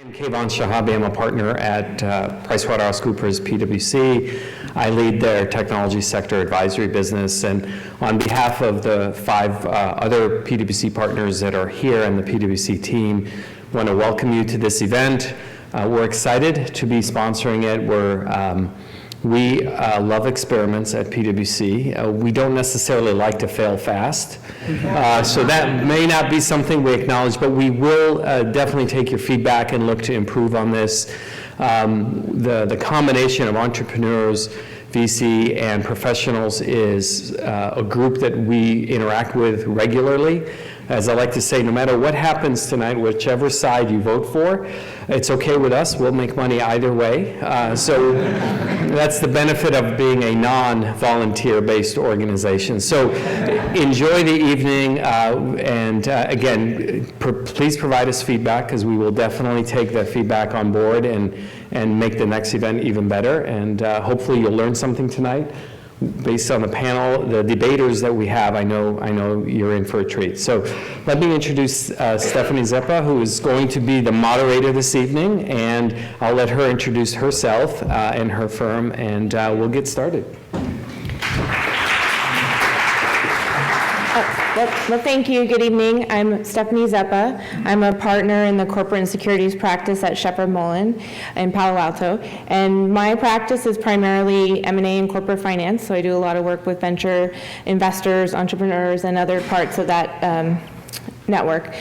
I'm Kayvon Shahabi. I'm a partner at PricewaterhouseCoopers PwC. I lead their technology sector advisory business, and on behalf of the 5 other PwC partners that are here and the PwC team, I want to welcome you to this event. We're excited to be sponsoring it. We love experiments at PwC. We don't necessarily like to fail fast, so that may not be something we acknowledge, but we will definitely take your feedback and look to improve on this. The combination of entrepreneurs, VC, and professionals is a group that we interact with regularly. As I like to say, no matter what happens tonight, whichever side you vote for, it's okay with us. We'll make money either way. So that's the benefit of being a non-volunteer-based organization. So enjoy the evening, and again, please provide us feedback, because we will definitely take that feedback on board and make the next event even better. And hopefully you'll learn something tonight. Based on the panel, the debaters that we have, I know you're in for a treat. So let me introduce Stephanie Zeppa, who is going to be the moderator this evening, and I'll let her introduce herself and her firm, and we'll get started. Well, thank you. Good evening. I'm Stephanie Zeppa. I'm a partner in the corporate and securities practice at Sheppard Mullin in Palo Alto. And my practice is primarily M&A and corporate finance. So I do a lot of work with venture investors, entrepreneurs, and other parts of that network.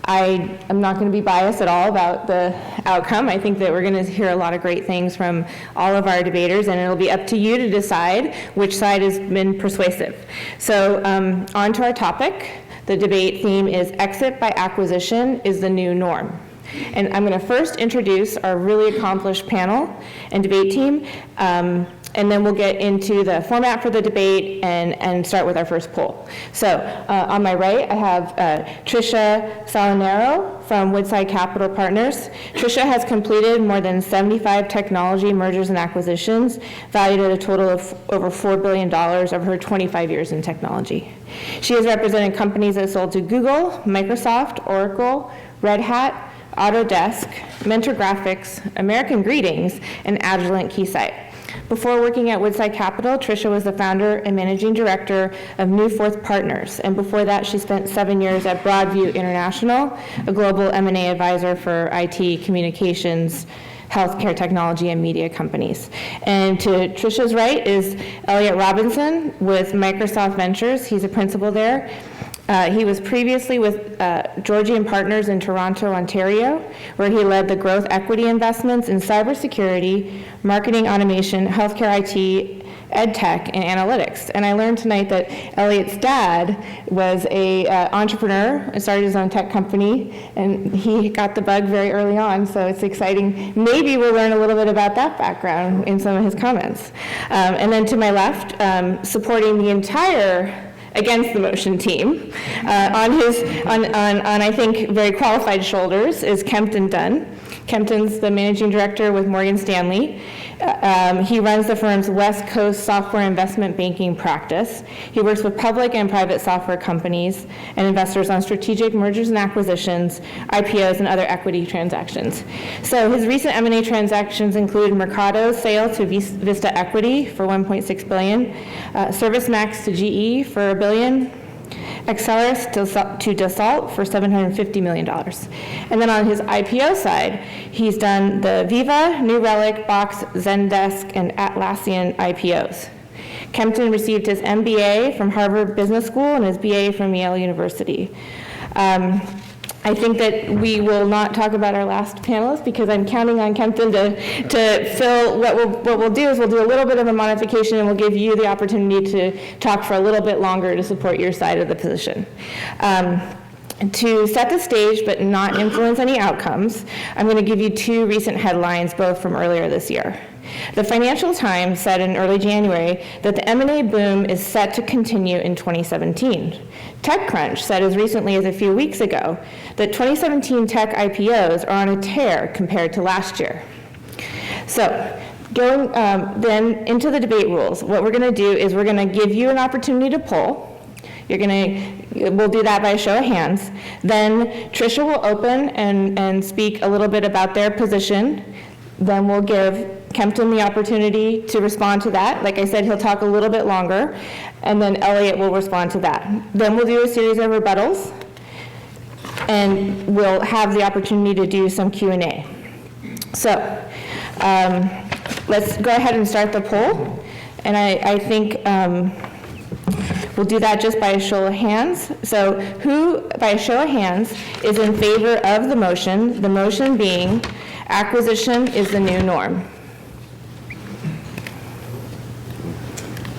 I am not going to be biased at all about the outcome. I think that we're going to hear a lot of great things from all of our debaters, and it'll be up to you to decide which side has been persuasive. So on to our topic. The debate theme is exit by acquisition is the new norm. And I'm going to first introduce our really accomplished panel and debate team, and then we'll get into the format for the debate and start with our first poll. So on my right, I have Tricia Salinero from Woodside Capital Partners. Tricia has completed more than 75 technology mergers and acquisitions, valued at a total of over $4 billion over her 25 years in technology. She has represented companies that sold to Google, Microsoft, Oracle, Red Hat, Autodesk, Mentor Graphics, American Greetings, and Agilent Keysight. Before working at Woodside Capital, Tricia was the founder and managing director of New Fourth Partners, and before that she spent 7 years at Broadview International, a global M&A advisor for IT, communications, healthcare technology, and media companies. And to Tricia's right is Elliott Robinson with Microsoft Ventures. He's a principal there. He was previously with Georgian Partners in Toronto, Ontario, where he led the growth equity investments in cybersecurity, marketing automation, healthcare IT, ed tech, and analytics. And I learned tonight that Elliott's dad was a entrepreneur and started his own tech company, and he got the bug very early on, so it's exciting. Maybe we'll learn a little bit about that background in some of his comments. And then to my left, supporting the entire against the motion team, on I think very qualified shoulders is Kempton Dunn. Kempton's the managing director with Morgan Stanley. He runs the firm's West Coast software investment banking practice. He works with public and private software companies and investors on strategic mergers and acquisitions, IPOs, and other equity transactions. So his recent M&A transactions include Mercado's sale to Vista Equity for $1.6 billion, ServiceMax to GE for $1 billion, Excelis to Dassault for $750 million. And then on his IPO side, he's done the Viva, New Relic, Box, Zendesk, and Atlassian IPOs. Kempton received his MBA from Harvard Business School and his BA from Yale University. I think that we will not talk about our last panelist because I'm counting on Kempton to fill. What we'll do is we'll do a little bit of a modification, and we'll give you the opportunity to talk for a little bit longer to support your side of the position. To set the stage but not influence any outcomes, I'm going to give you 2 recent headlines, both from earlier this year. The Financial Times said in early January that the M&A boom is set to continue in 2017. TechCrunch said as recently as a few weeks ago that 2017 tech IPOs are on a tear compared to last year. So going then into the debate rules, what we're going to do is we're going to give you an opportunity to poll. We'll do that by a show of hands. Then Tricia will open and speak a little bit about their position. Then we'll give Kempton the opportunity to respond to that. Like I said, he'll talk a little bit longer, and then Elliott will respond to that. Then we'll do a series of rebuttals, and we'll have the opportunity to do some Q&A. So let's go ahead and start the poll, and I think we'll do that just by a show of hands. So who, by a show of hands, is in favor of the motion being acquisition is the new norm?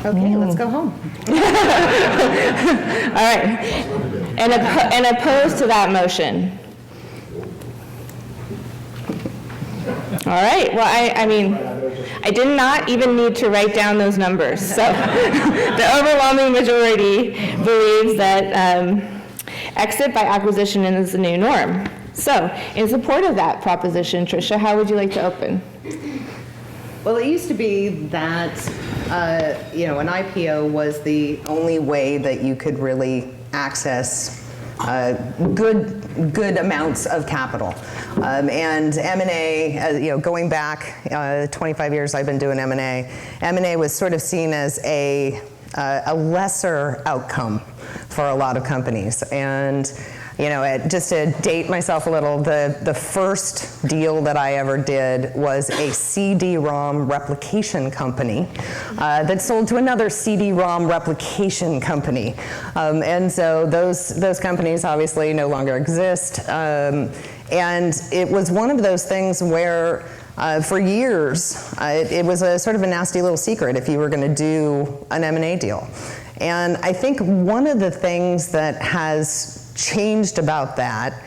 Okay, let's go home. All right. And opposed to that motion? All right, well, I mean, I did not even need to write down those numbers. So the overwhelming majority believes that exit by acquisition is the new norm. So in support of that proposition, Tricia, how would you like to open? Well, it used to be that, an IPO was the only way that you could really access good amounts of capital. And M&A, going back 25 years I've been doing M&A was sort of seen as a lesser outcome for a lot of companies. And just to date myself a little, the first deal that I ever did was a CD-ROM replication company that sold to another CD-ROM replication company. And so those companies obviously no longer exist. And it was one of those things where for years, it was a sort of a nasty little secret if you were going to do an M&A deal. And I think one of the things that has changed about that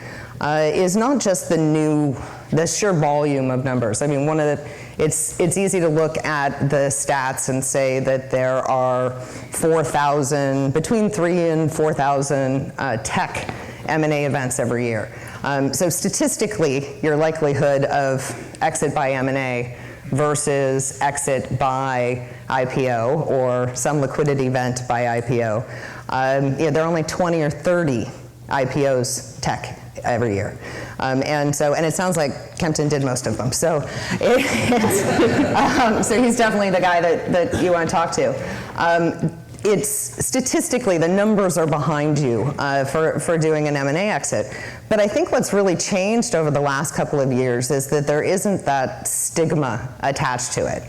is not just the sheer volume of numbers. I mean, it's easy to look at the stats and say that there are between 3,000 and 4,000 tech M&A events every year. So statistically, your likelihood of exit by M&A versus exit by IPO or some liquidity event by IPO, there are only 20 or 30 IPOs tech every year. And it sounds like Kempton did most of them. So so he's definitely the guy that you want to talk to. It's statistically, the numbers are behind you for doing an M&A exit. But I think what's really changed over the last couple of years is that there isn't that stigma attached to it.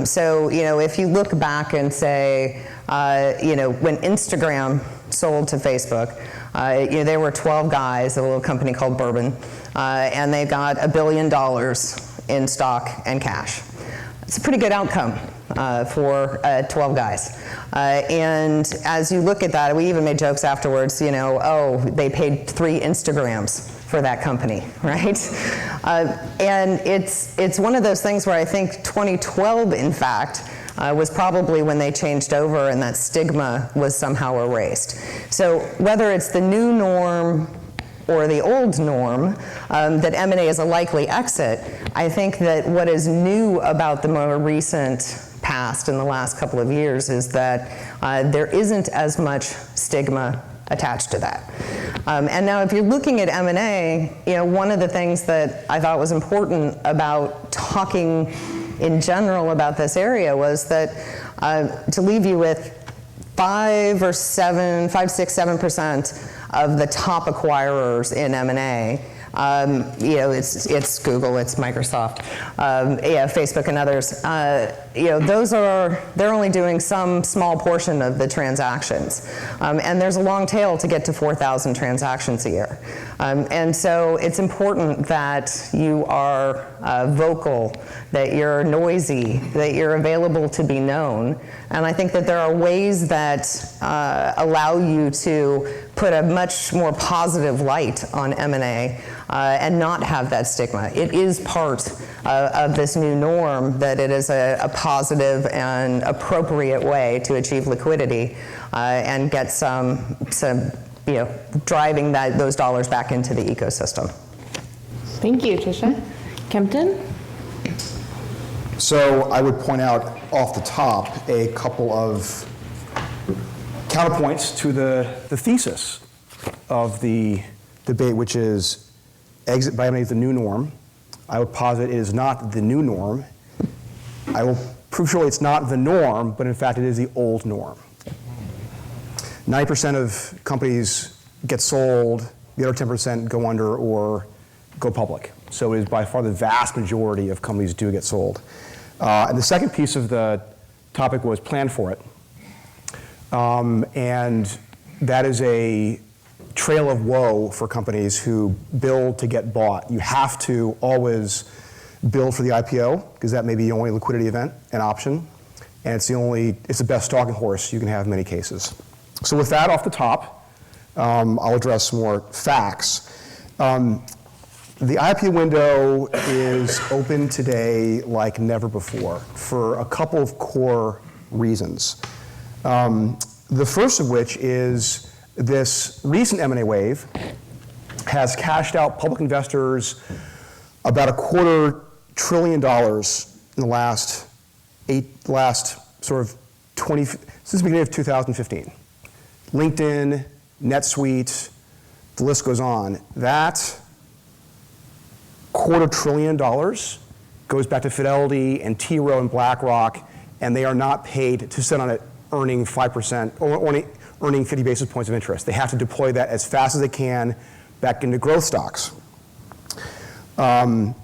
So, if you look back and say, when Instagram sold to Facebook, there were 12 guys at a little company called Bourbon, and they got $1 billion in stock and cash. It's a pretty good outcome for 12 guys. And as you look at that, we even made jokes afterwards, they paid 3 Instagrams for that company, right? And it's one of those things where I think 2012, in fact, was probably when they changed over and that stigma was somehow erased. So whether it's the new norm or the old norm, that M&A is a likely exit, I think that what is new about the more recent past in the last couple of years is that there isn't as much stigma attached to that. And now if you're looking at M&A, one of the things that I thought was important about talking in general about this area was that to leave you with 5, 6, 7% of the top acquirers in M&A. It's Google, it's Microsoft, Facebook and others. They're only doing some small portion of the transactions. And there's a long tail to get to 4,000 transactions a year. And so it's important that you are vocal, that you're noisy, that you're available to be known. And I think that there are ways that allow you to put a much more positive light on M&A and not have that stigma. It is part of this new norm that it is a positive and appropriate way to achieve liquidity and get some driving those dollars back into the ecosystem. Thank you, Tricia. Kempton? So I would point out off the top a couple of counterpoints to the thesis of the debate, which is exit by M&A is the new norm. I would posit it is not the new norm. I will prove surely it's not the norm, but in fact it is the old norm. 90% of companies get sold, the other 10% go under or go public. So it is by far the vast majority of companies do get sold. And the second piece of the topic was plan for it. And that is a trail of woe for companies who build to get bought. You have to always build for the IPO, because that may be the only liquidity event, an option, and it's the best stalking horse you can have in many cases. So with that off the top, I'll address some more facts. The IPO window is open today like never before for a couple of core reasons. The first of which is this recent M&A wave has cashed out public investors about $250 billion in the last sort of 20, since the beginning of 2015. LinkedIn, NetSuite, the list goes on. That $250 billion goes back to Fidelity and T. Rowe and BlackRock, and they are not paid to sit on it earning 5% or earning 50 basis points of interest. They have to deploy that as fast as they can back into growth stocks. On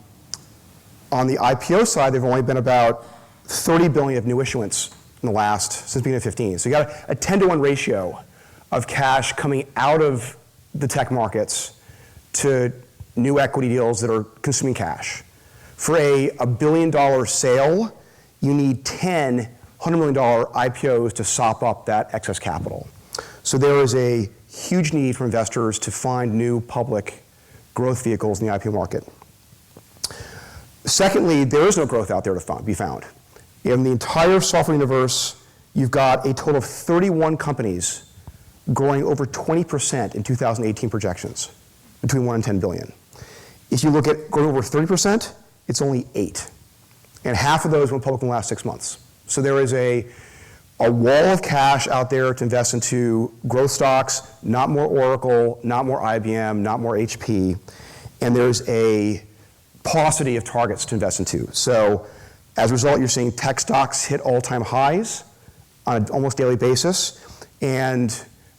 the IPO side, there have only been about 30 billion of new issuance in the since the beginning of 15. So you got a 10-to-1 ratio of cash coming out of the tech markets to new equity deals that are consuming cash. For a $1 billion sale, you need 10 $100 million IPOs to sop up that excess capital. So there is a huge need for investors to find new public growth vehicles in the IPO market. Secondly, there is no growth out there to be found. In the entire software universe, you've got a total of 31 companies growing over 20% in 2018 projections, between 1 and 10 billion. If you look at growing over 30%, it's only 8. And half of those went public in the last 6 months. So there is a wall of cash out there to invest into growth stocks, not more Oracle, not more IBM, not more HP, and there's a paucity of targets to invest into. So as a result, you're seeing tech stocks hit all-time highs on an almost daily basis, and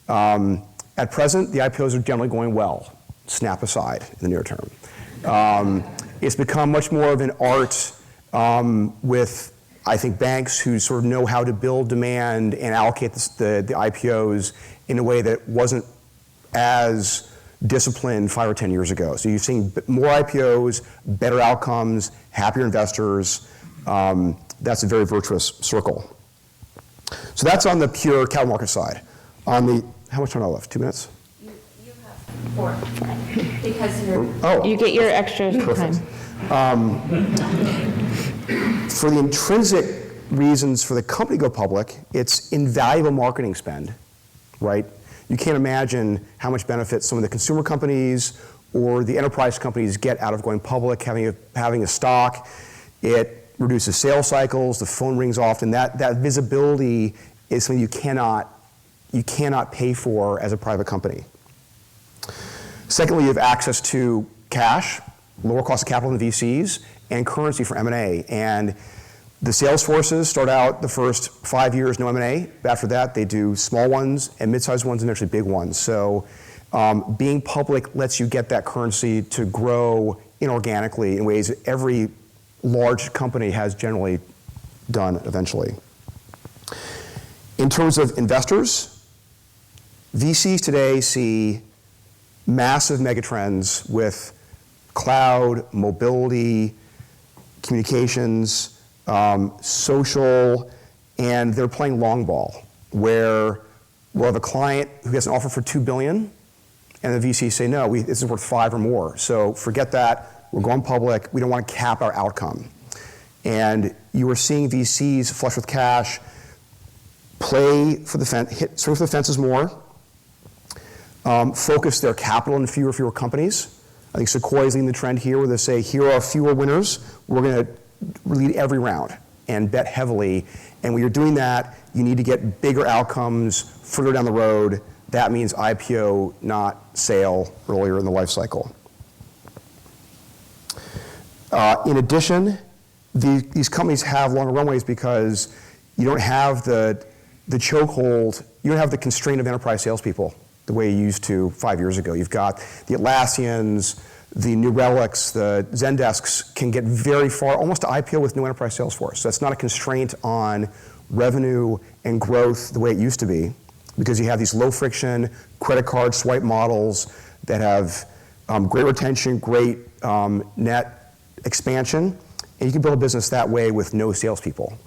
at present, the IPOs are generally going well, snap aside in the near term. It's become much more of an art with, I think, banks who sort of know how to build demand and allocate the IPOs in a way that wasn't as disciplined 5 or 10 years ago. So you're seeing more IPOs, better outcomes, happier investors. That's a very virtuous circle. So that's on the pure capital market side. On the, how much time do I left? 2 minutes? You have 4, because you're... Oh. You get your extra Perfect. time. For the intrinsic reasons for the company to go public, it's invaluable marketing spend, right? You can't imagine how much benefit some of the consumer companies or the enterprise companies get out of going public, having a stock. It reduces sales cycles, the phone rings often. That visibility is something you cannot pay for as a private company. Secondly, you have access to cash, lower cost of capital than VCs, and currency for M&A. And the sales forces start out the first 5 years, no M&A. After that, they do small ones and mid-sized ones and eventually big ones. So being public lets you get that currency to grow inorganically in ways that every large company has generally done eventually. In terms of investors, VCs today see massive megatrends with cloud, mobility, communications, social, and they're playing long ball, where we'll have a client who gets an offer for $2 billion, and the VCs say, no, this is worth 5 or more. So forget that, we're going public, we don't want to cap our outcome. And you are seeing VCs flush with cash, play for the fence, swing for the fences more, focus their capital in fewer companies. I think Sequoia is leading the trend here where they say, here are fewer winners, we're going to lead every round. and bet heavily. And when you're doing that, you need to get bigger outcomes further down the road. That means IPO, not sale, earlier in the life cycle. In addition, these companies have longer runways because you don't have the chokehold, you don't have the constraint of enterprise salespeople the way you used to 5 years ago. You've got the Atlassians, the New Relics, the Zendesks can get very far, almost to IPO with no enterprise sales force. So that's not a constraint on revenue and growth the way it used to be, because you have these low friction credit card swipe models that have great retention, great net expansion, and you can build a business that way with no salespeople.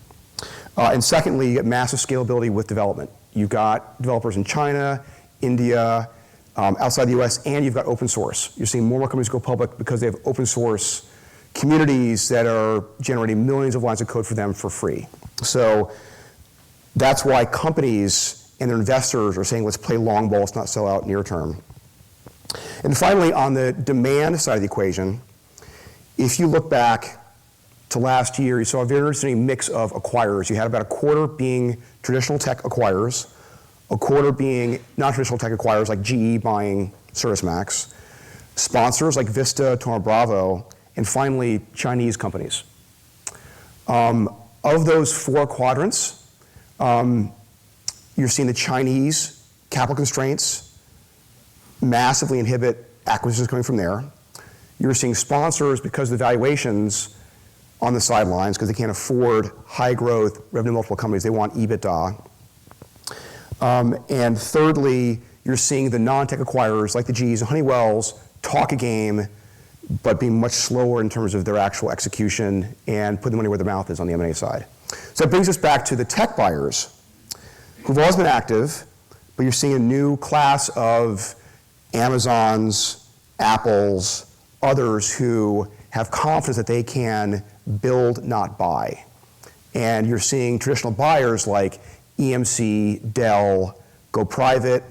And secondly, you get massive scalability with development. You've got developers in China, India, outside the US, and you've got open source. You're seeing more and more companies go public because they have open source communities that are generating millions of lines of code for them for free. So that's why companies and their investors are saying, let's play long ball, let's not sell out near term. And finally, on the demand side of the equation, if you look back to last year, you saw a very interesting mix of acquirers. You had about a quarter being traditional tech acquirers, a quarter being non-traditional tech acquirers like GE buying ServiceMax, sponsors like Vista, Thoma Bravo, and finally Chinese companies. Of those four quadrants, you're seeing the Chinese capital constraints massively inhibit acquisitions coming from there. You're seeing sponsors, because of the valuations, on the sidelines because they can't afford high growth revenue multiple companies. They want EBITDA. And thirdly, you're seeing the non-tech acquirers like the GEs and Honeywells talk a game, but being much slower in terms of their actual execution and put the money where their mouth is on the M&A side. So that brings us back to the tech buyers who've always been active, but you're seeing a new class of Amazons, Apples, others who have confidence that they can build, not buy. And you're seeing traditional buyers like EMC, Dell, go private,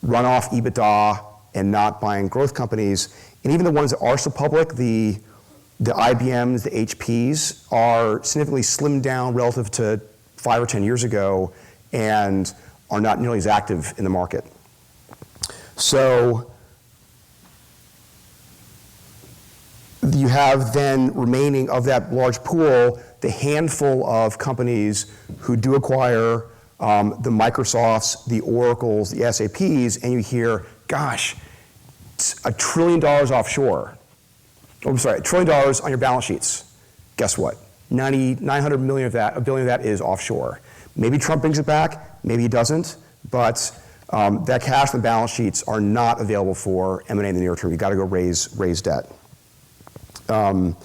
run off EBITDA, and not buying growth companies. And even the ones that are still public, the IBMs, the HPs, are significantly slimmed down relative to 5 or 10 years ago and are not nearly as active in the market. So you have then remaining of that large pool, the handful of companies who do acquire the Microsofts, the Oracles, the SAPs, and you hear, gosh, it's $1 trillion offshore. Oh, I'm sorry, $1 trillion on your balance sheets. Guess what? 900 million of that, $1 billion of that is offshore. Maybe Trump brings it back, maybe he doesn't, but that cash on the balance sheets are not available for M&A in the near term. You got to go raise debt. And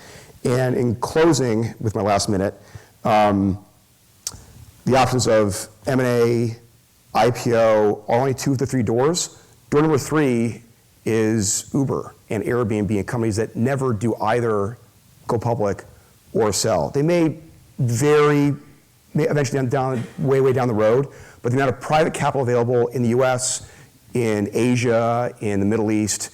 in closing, with my last minute, the options of M&A, IPO are only 2 of the 3 doors. Door number 3 is Uber and Airbnb and companies that never do either go public or sell. They may eventually down way down the road, but the amount of private capital available in the US, in Asia, in the Middle East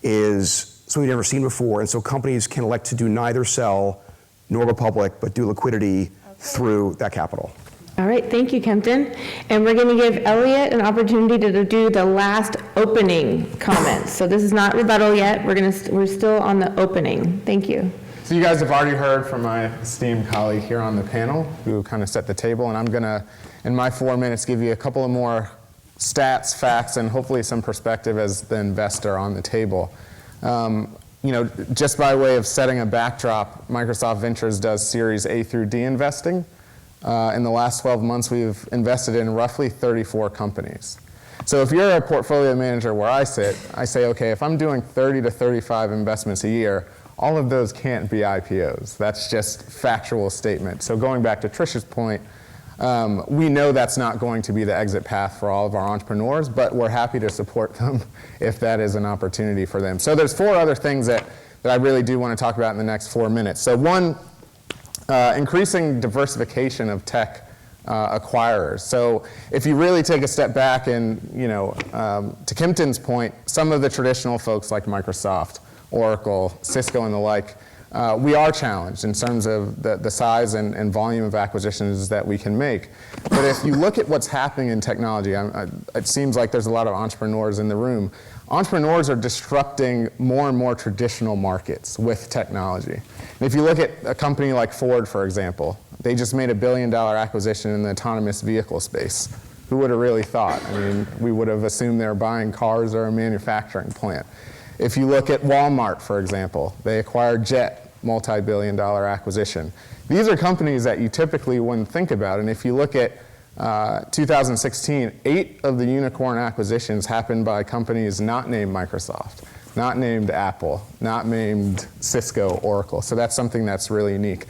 is something we've never seen before. And so companies can elect to do neither sell nor go public, but do liquidity through that capital. All right, thank you, Kempton. And we're going to give Elliott an opportunity to do the last opening comments. So this is not rebuttal yet. We're still on the opening. Thank you. So you guys have already heard from my esteemed colleague here on the panel who kind of set the table, and I'm going to, in my 4 minutes, give you a couple of more stats, facts, and hopefully some perspective as the investor on the table. Just by way of setting a backdrop, Microsoft Ventures does Series A through D investing. In the last 12 months, we've invested in roughly 34 companies. So if you're a portfolio manager where I sit, I say, okay, if I'm doing 30 to 35 investments a year, all of those can't be IPOs. That's just factual statement. So going back to Tricia's point, we know that's not going to be the exit path for all of our entrepreneurs, but we're happy to support them if that is an opportunity for them. So there's 4 other things that I really do want to talk about in the next 4 minutes. So one, increasing diversification of tech acquirers. So if you really take a step back and, to Kempton's point, some of the traditional folks like Microsoft, Oracle, Cisco, and the like we are challenged in terms of the size and volume of acquisitions that we can make. But if you look at what's happening in technology, it seems like there's a lot of entrepreneurs in the room. Entrepreneurs are disrupting more and more traditional markets with technology. And if you look at a company like Ford, for example, they just made $1 billion acquisition in the autonomous vehicle space. Who would have really thought? I mean, we would have assumed they're buying cars or a manufacturing plant. If you look at Walmart, for example, they acquired Jet, multi-billion-dollar acquisition. These are companies that you typically wouldn't think about. And if you look at 2016, 8 of the unicorn acquisitions happened by companies not named Microsoft, not named Apple, not named Cisco, Oracle. So that's something that's really unique.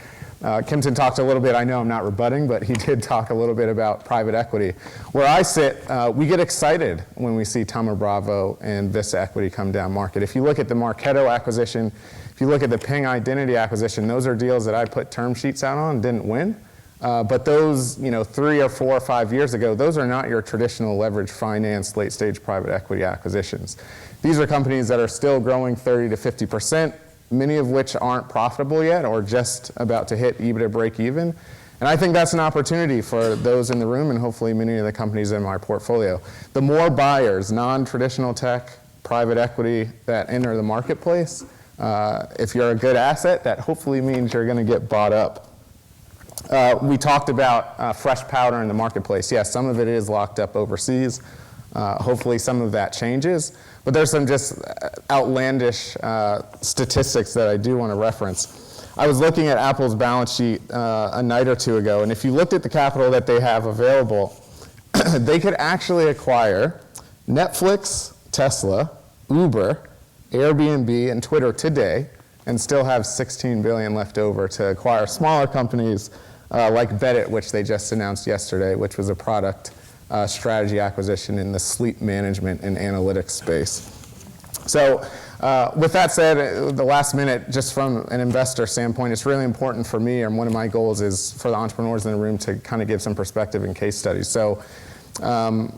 Kempton talked a little bit, I know I'm not rebutting, but he did talk a little bit about private equity. Where I sit, we get excited when we see Thoma Bravo and Vista Equity come down market. If you look at the Marketo acquisition, if you look at the Ping Identity acquisition, those are deals that I put term sheets out on, didn't win. But those, 3 or 4 or 5 years ago, those are not your traditional leverage finance, late stage private equity acquisitions. These are companies that are still growing 30 to 50%. Many of which aren't profitable yet or just about to hit EBITDA break even. And I think that's an opportunity for those in the room and hopefully many of the companies in my portfolio. The more buyers, non-traditional tech, private equity that enter the marketplace, if you're a good asset, that hopefully means you're going to get bought up. We talked about fresh powder in the marketplace. Yes, some of it is locked up overseas. Hopefully some of that changes. But there's some just outlandish statistics that I do want to reference. I was looking at Apple's balance sheet a night or two ago, and if you looked at the capital that they have available, they could actually acquire Netflix, Tesla, Uber, Airbnb, and Twitter today, and still have $16 billion left over to acquire smaller companies like Beddit, which they just announced yesterday, which was a product strategy acquisition in the sleep management and analytics space. So with that said, the last minute, just from an investor standpoint, it's really important for me, and one of my goals is for the entrepreneurs in the room to kind of give some perspective and case studies. So, I've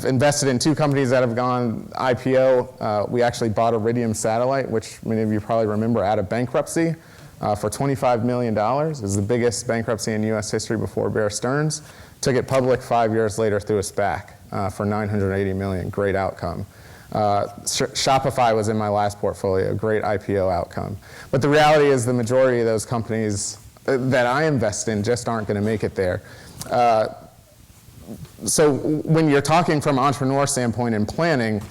invested in 2 companies that have gone IPO. We actually bought Iridium Satellite, which many of you probably remember, out of bankruptcy for $25 million. It was the biggest bankruptcy in U.S. history before Bear Stearns. Took it public 5 years later through a SPAC for $980 million. Great outcome. Shopify was in my last portfolio. Great IPO outcome. But the reality is the majority of those companies that I invest in just aren't going to make it there. So when you're talking from an entrepreneur standpoint and planning,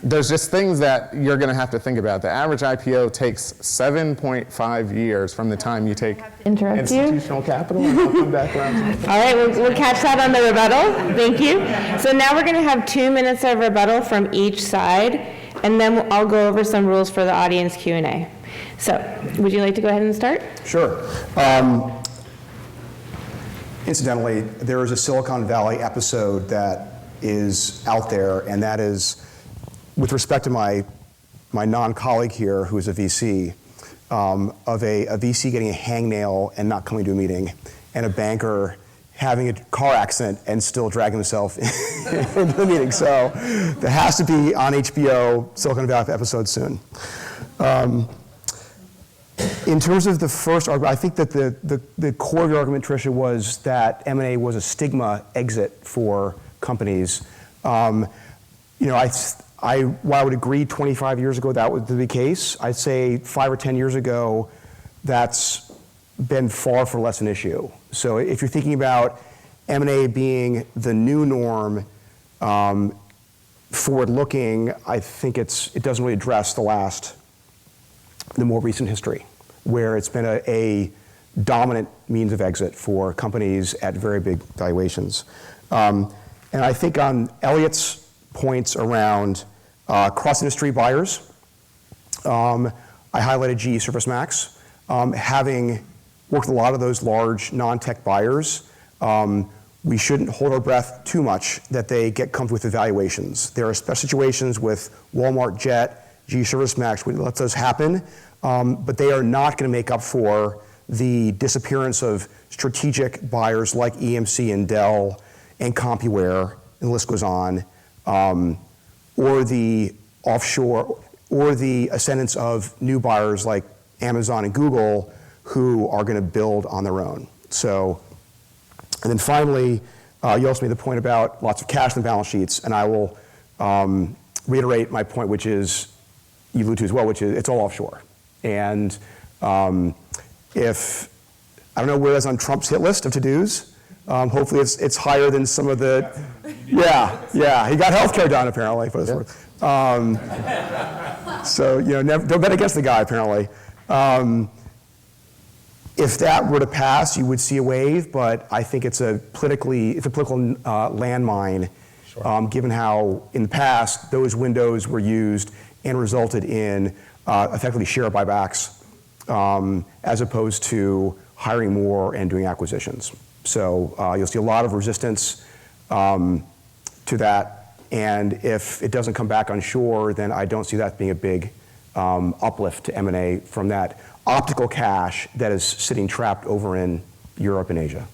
there's just things that you're going to have to think about. The average IPO takes 7.5 years from the time you take institutional capital. And I'll come back around. All right, we'll catch that on the rebuttal. Thank you. So now we're going to have 2 minutes of rebuttal from each side, and then I'll go over some rules for the audience Q&A. So would you like to go ahead and start? Sure. Incidentally, there is a Silicon Valley episode that is out there, and that is with respect to my non-colleague here, who is a VC, of a VC getting a hangnail and not coming to a meeting, and a banker having a car accident and still dragging himself into the meeting. So there has to be on HBO Silicon Valley episode soon. In terms of the first argument, I think that the core of your argument, Tricia, was that M&A was a stigma exit for companies. While I would agree 25 years ago that was the case, I'd say 5 or 10 years ago, that's been far for less an issue. So if you're thinking about M&A being the new norm, forward-looking, I think it doesn't really address the more recent history, where it's been a dominant means of exit for companies at very big valuations. And I think on Elliott's points around cross-industry buyers, I highlighted GE ServiceMax. Having worked with a lot of those large non-tech buyers, we shouldn't hold our breath too much that they get comfortable with the valuations. There are special situations with Walmart, Jet, GE ServiceMax, we let those happen, but they are not going to make up for the disappearance of strategic buyers like EMC and Dell and CompuWare, and the list goes on, or the offshore, or the ascendance of new buyers like Amazon and Google, who are going to build on their own. So, and then finally, you also made the point about lots of cash in the balance sheets, and I will reiterate my point, which is, you alluded to as well, which is it's all offshore. And if, I don't know where it's on Trump's hit list of to-dos, hopefully it's higher than some of the, yeah, he got healthcare done apparently, for this worth. So, you know, don't bet against the guy apparently. If that were to pass, you would see a wave, but I think it's a political landmine, given how in the past those windows were used and resulted in effectively share buybacks as opposed to hiring more and doing acquisitions. So you'll see a lot of resistance to that, and if it doesn't come back on shore, then I don't see that being a big uplift to M&A from that optical cash that is sitting trapped over in Europe and Asia.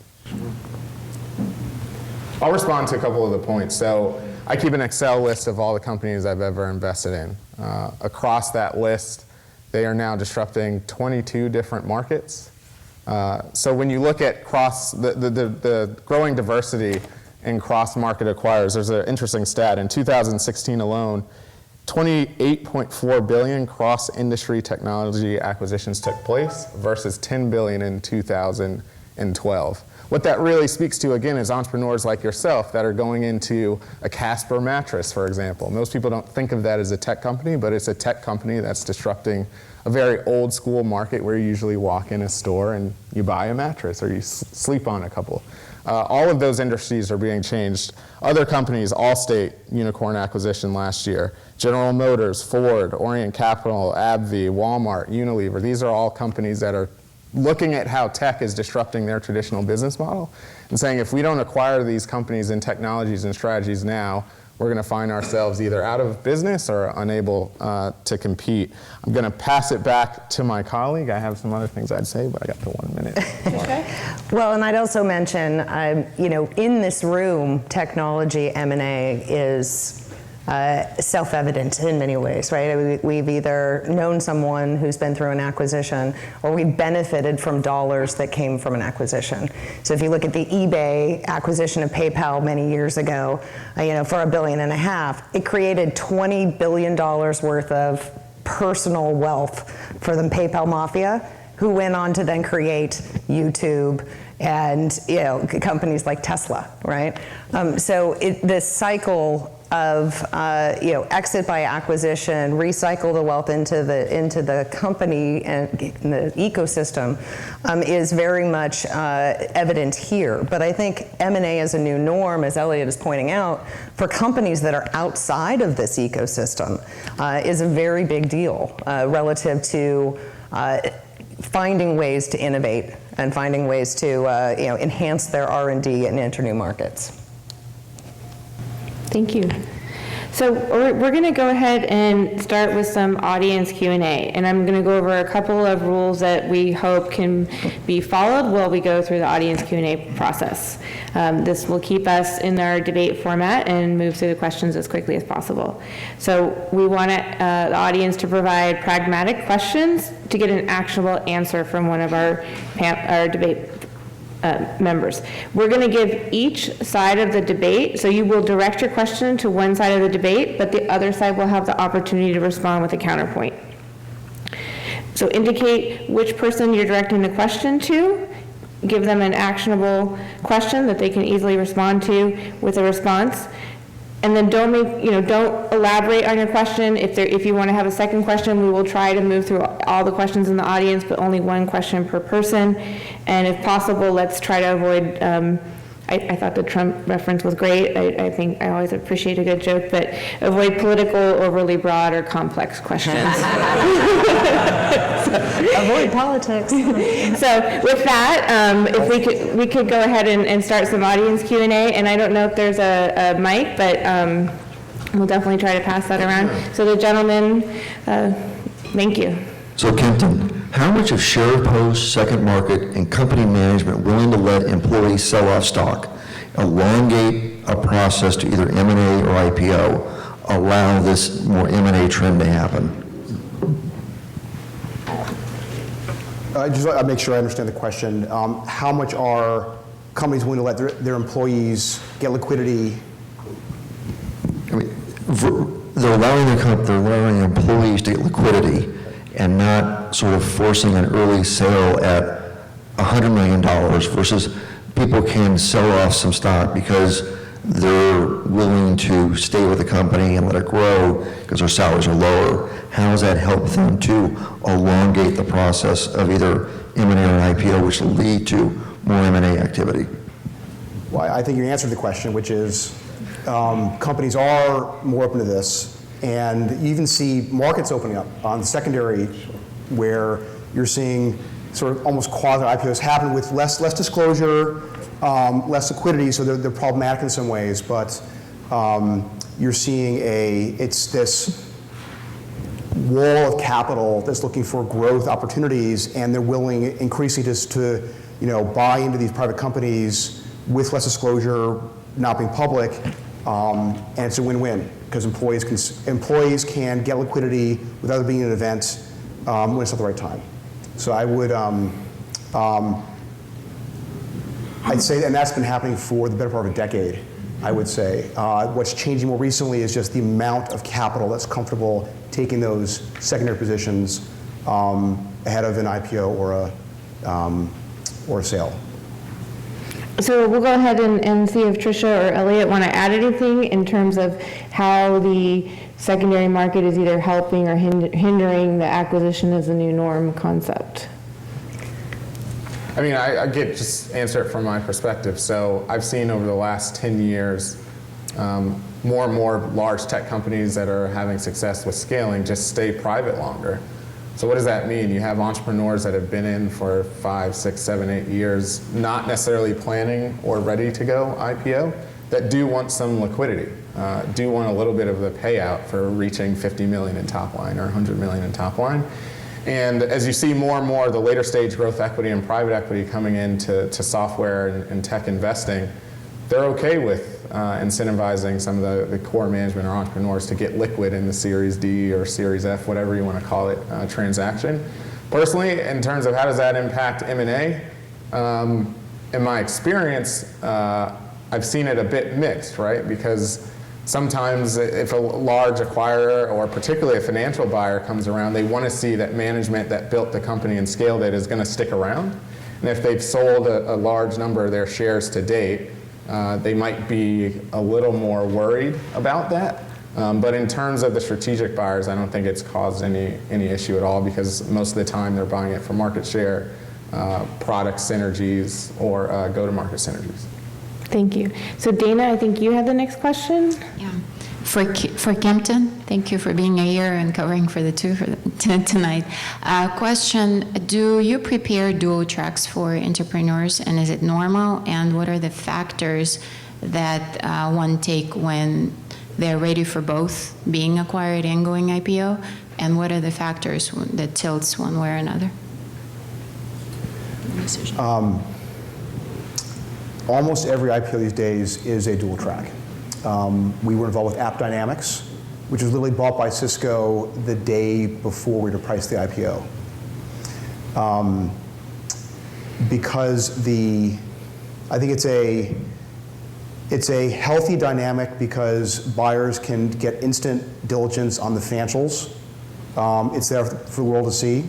I'll respond to a couple of the points. So I keep an Excel list of all the companies I've ever invested in. Across that list, they are now disrupting 22 different markets. So when you look at the growing diversity in cross-market acquirers, there's an interesting stat. In 2016 alone, 28.4 billion cross-industry technology acquisitions took place versus 10 billion in 2012. What that really speaks to, again, is entrepreneurs like yourself that are going into a Casper mattress, for example. Most people don't think of that as a tech company, but it's a tech company that's disrupting a very old school market where you usually walk in a store and you buy a mattress or you sleep on a couple. All of those industries are being changed. Other companies, Allstate, unicorn acquisition last year, General Motors, Ford, Orient Capital, AbbVie, Walmart, Unilever, these are all companies that are looking at how tech is disrupting their traditional business model and saying if we don't acquire these companies and technologies and strategies now, we're going to find ourselves either out of business or unable to compete. I'm going to pass it back to my colleague. I have some other things I'd say, but I got the 1 minute. Well, and I'd also mention, you know, in this room, technology M&A is self-evident in many ways, right? We've either known someone who's been through an acquisition or we've benefited from dollars that came from an acquisition. So if you look at the eBay acquisition of PayPal many years ago, you know, for $1.5 billion, it created $20 billion worth of personal wealth for the PayPal mafia, who went on to then create YouTube and, you know, companies like Tesla, right? So this cycle of you know, exit by acquisition, recycle the wealth into the company and the ecosystem is very much evident here. But I think M&A is a new norm, as Elliott is pointing out, for companies that are outside of this ecosystem is a very big deal relative to finding ways to innovate and finding ways to you know, enhance their R&D and enter new markets. Thank you. So we're going to go ahead and start with some audience Q&A, and I'm going to go over a couple of rules that we hope can be followed while we go through the audience Q&A process. This will keep us in our debate format and move through the questions as quickly as possible. So we want the audience to provide pragmatic questions to get an actionable answer from one of our debate members. We're going to give each side of the debate, so you will direct your question to one side of the debate, but the other side will have the opportunity to respond with a counterpoint. So indicate which person you're directing the question to, give them an actionable question that they can easily respond to with a response, and then don't elaborate on your question. If you want to have a second question, we will try to move through all the questions in the audience, but only one question per person. And if possible, let's try to avoid, I thought the Trump reference was great. I think I always appreciate a good joke, but avoid political, overly broad, or complex questions. Avoid politics. So with that, if we could go ahead and start some audience Q&A, and I don't know if there's a mic, but we'll definitely try to pass that around. So the gentleman, thank you. So Kempton, how much of share post, second market, and company management willing to let employees sell off stock, elongate a process to either M&A or IPO, allow this more M&A trend to happen? I just want to make sure I understand the question. How much are companies willing to let their employees get liquidity? I mean, they're allowing their employees to get liquidity and not sort of forcing an early sale at $100 million versus people can sell off some stock because they're willing to stay with the company and let it grow because their salaries are lower. How does that help them to elongate the process of either M&A or IPO, which will lead to more M&A activity? Well, I think you answered the question, which is companies are more open to this, and you even see markets opening up on the secondary where you're seeing sort of almost quasi-IPOs happen with less disclosure, less liquidity, so they're problematic in some ways, but you're seeing it's this wall of capital that's looking for growth opportunities, and they're willing increasingly just to buy into these private companies with less disclosure, not being public, and it's a win-win because employees can get liquidity without it being an event when it's at the right time. So I would, I'd say, and that's been happening for the better part of a decade, I would say. What's changing more recently is just the amount of capital that's comfortable taking those secondary positions ahead of an IPO or a sale. So we'll go ahead and see if Tricia or Elliott want to add anything in terms of how the secondary market is either helping or hindering the acquisition as a new norm concept. I mean, I get just answer it from my perspective. So I've seen over the last 10 years, more and more large tech companies that are having success with scaling just stay private longer. So what does that mean? You have entrepreneurs that have been in for 5, 6, 7, 8 years, not necessarily planning or ready to go IPO, that do want some liquidity, do want a little bit of the payout for reaching 50 million in top line or 100 million in top line. And as you see more and more of the later stage growth equity and private equity coming into software and tech investing, they're okay with incentivizing some of the core management or entrepreneurs to get liquid in the Series D or Series F, whatever you want to call it, transaction. Personally, in terms of how does that impact M&A, in my experience, I've seen it a bit mixed, right? Because sometimes if a large acquirer or particularly a financial buyer comes around, they want to see that management that built the company and scaled it is going to stick around. And if they've sold a large number of their shares to date, they might be a little more worried about that. But in terms of the strategic buyers, I don't think it's caused any issue at all because most of the time they're buying it for market share, product synergies, or go-to-market synergies. Thank you. So Dana, I think you have the next question. Yeah. For Kempton, thank you for being here and covering for the two tonight. Question, do you prepare dual tracks for entrepreneurs, and is it normal? And what are the factors that one take when they're ready for both being acquired and going IPO? And what are the factors that tilts one way or another? Almost every IPO these days is a dual track. We were involved with App Dynamics, which was literally bought by Cisco the day before we were to price the IPO. Because I think it's a healthy dynamic because buyers can get instant diligence on the financials. It's there for the world to see.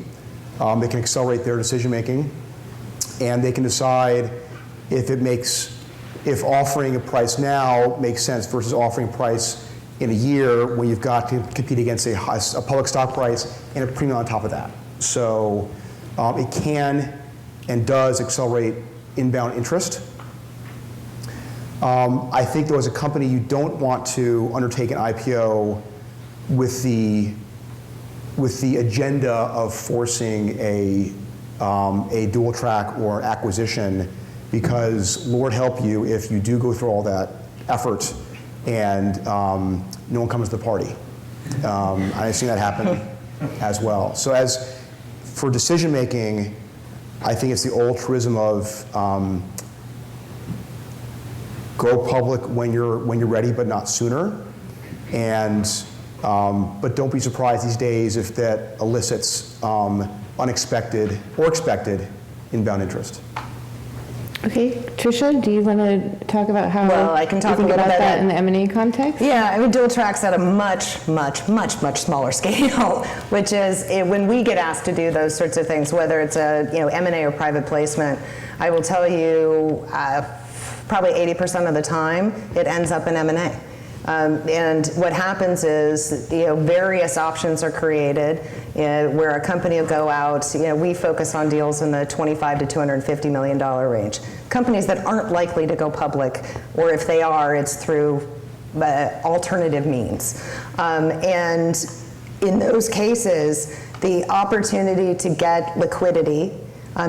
They can accelerate their decision making, and they can decide if offering a price now makes sense versus offering a price in a year when you've got to compete against a public stock price and a premium on top of that. So it can and does accelerate inbound interest. I think though as a company you don't want to undertake an IPO with the agenda of forcing a dual track or acquisition, because Lord help you if you do go through all that effort and no one comes to the party. I've seen that happen as well. So as for decision making, I think it's the old truism of go public when you're ready, but not sooner. And But don't be surprised these days if that elicits unexpected or expected inbound interest. Okay, Tricia, do you want to talk about how Well, I can talk you think a little about bit that at- in the M&A context? Yeah, I mean, dual tracks at a much smaller scale, which is when we get asked to do those sorts of things, whether it's a M&A or private placement, I will tell you probably 80% of the time it ends up in M&A. And what happens is, various options are created where a company will go out. We focus on deals in the $25 to $250 million range. Companies that aren't likely to go public, or if they are, it's through alternative means. And in those cases, the opportunity to get liquidity,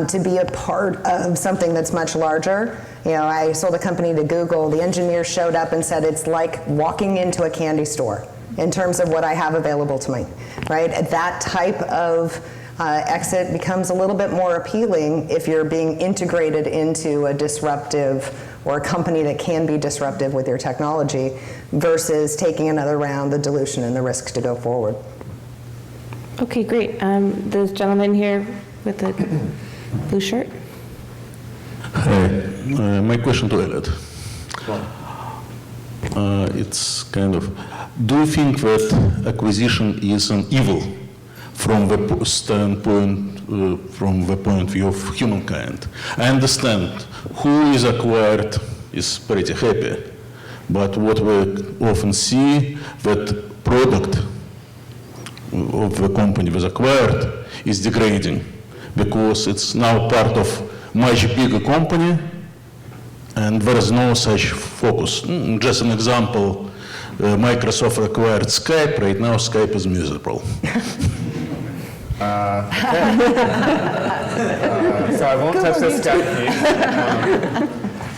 to be a part of something that's much larger. I sold a company to Google. The engineer showed up and said it's like walking into a candy store in terms of what I have available to me, right? That type of exit becomes a little bit more appealing if you're being integrated into a disruptive or a company that can be disruptive with your technology versus taking another round, the dilution and the risk to go forward. Okay, great. This gentleman here with the blue shirt. Hi, my question to Elliott. It's kind of, do you think that acquisition is an evil from the standpoint, from the point of view of humankind? I understand who is acquired is pretty happy, but what we often see that product of the company was acquired is degrading because it's now part of much bigger company, and there is no such focus. Just an example, Microsoft acquired Skype. Right now, Skype is miserable. So I won't touch the Skype piece.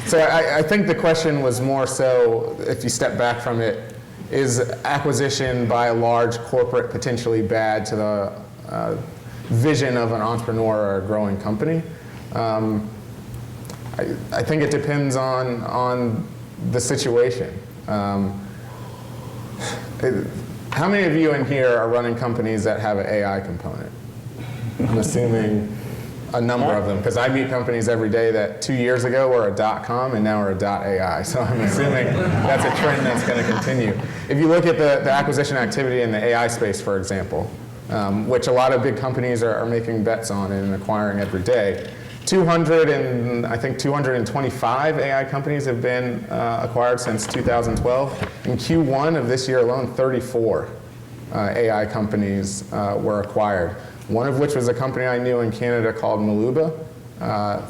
So I think the question was more so, if you step back from it, is acquisition by a large corporate potentially bad to the vision of an entrepreneur or a growing company? I think it depends on the situation. How many of you in here are running companies that have an AI component? I'm assuming a number of them, because I meet companies every day that 2 years ago were a .com and now are a .ai. So I'm assuming that's a trend that's going to continue. If you look at the acquisition activity in the AI space, for example, which a lot of big companies are making bets on and acquiring every day, 225 AI companies have been acquired since 2012. In Q1 of this year alone, 34 AI companies were acquired, one of which was a company I knew in Canada called Maluba.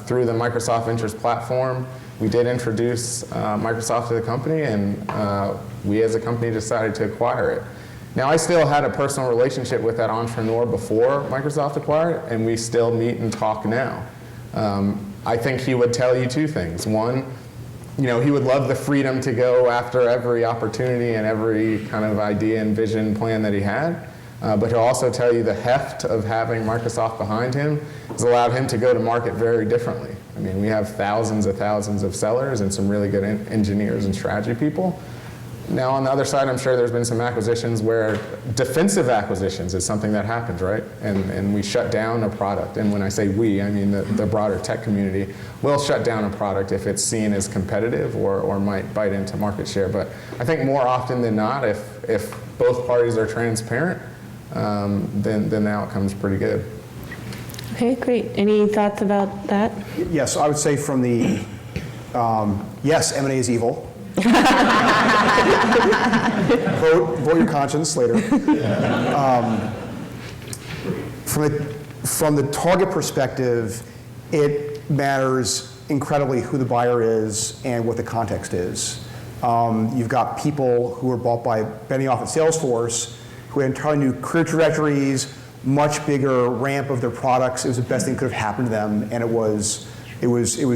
Through the Microsoft Ventures platform, we did introduce Microsoft to the company, and we as a company decided to acquire it. Now, I still had a personal relationship with that entrepreneur before Microsoft acquired it, and we still meet and talk now. I think he would tell you two things. One, he would love the freedom to go after every opportunity and every kind of idea and vision plan that he had. But he'll also tell you the heft of having Microsoft behind him has allowed him to go to market very differently. I mean, we have thousands of sellers and some really good engineers and strategy people. Now, on the other side, I'm sure there's been some acquisitions where defensive acquisitions is something that happens, right? And we shut down a product. And when I say we, I mean the broader tech community will shut down a product if it's seen as competitive or might bite into market share. But I think more often than not, if both parties are transparent, then the outcome's pretty good. Okay, great. Any thoughts about that? Yes, I would say from the, yes, M&A is evil. vote your conscience later. From the target perspective, it matters incredibly who the buyer is and what the context is. You've got people who were bought by Benioff at Salesforce who had entirely new career trajectories, much bigger ramp of their products. It was the best thing that could have happened to them, and it was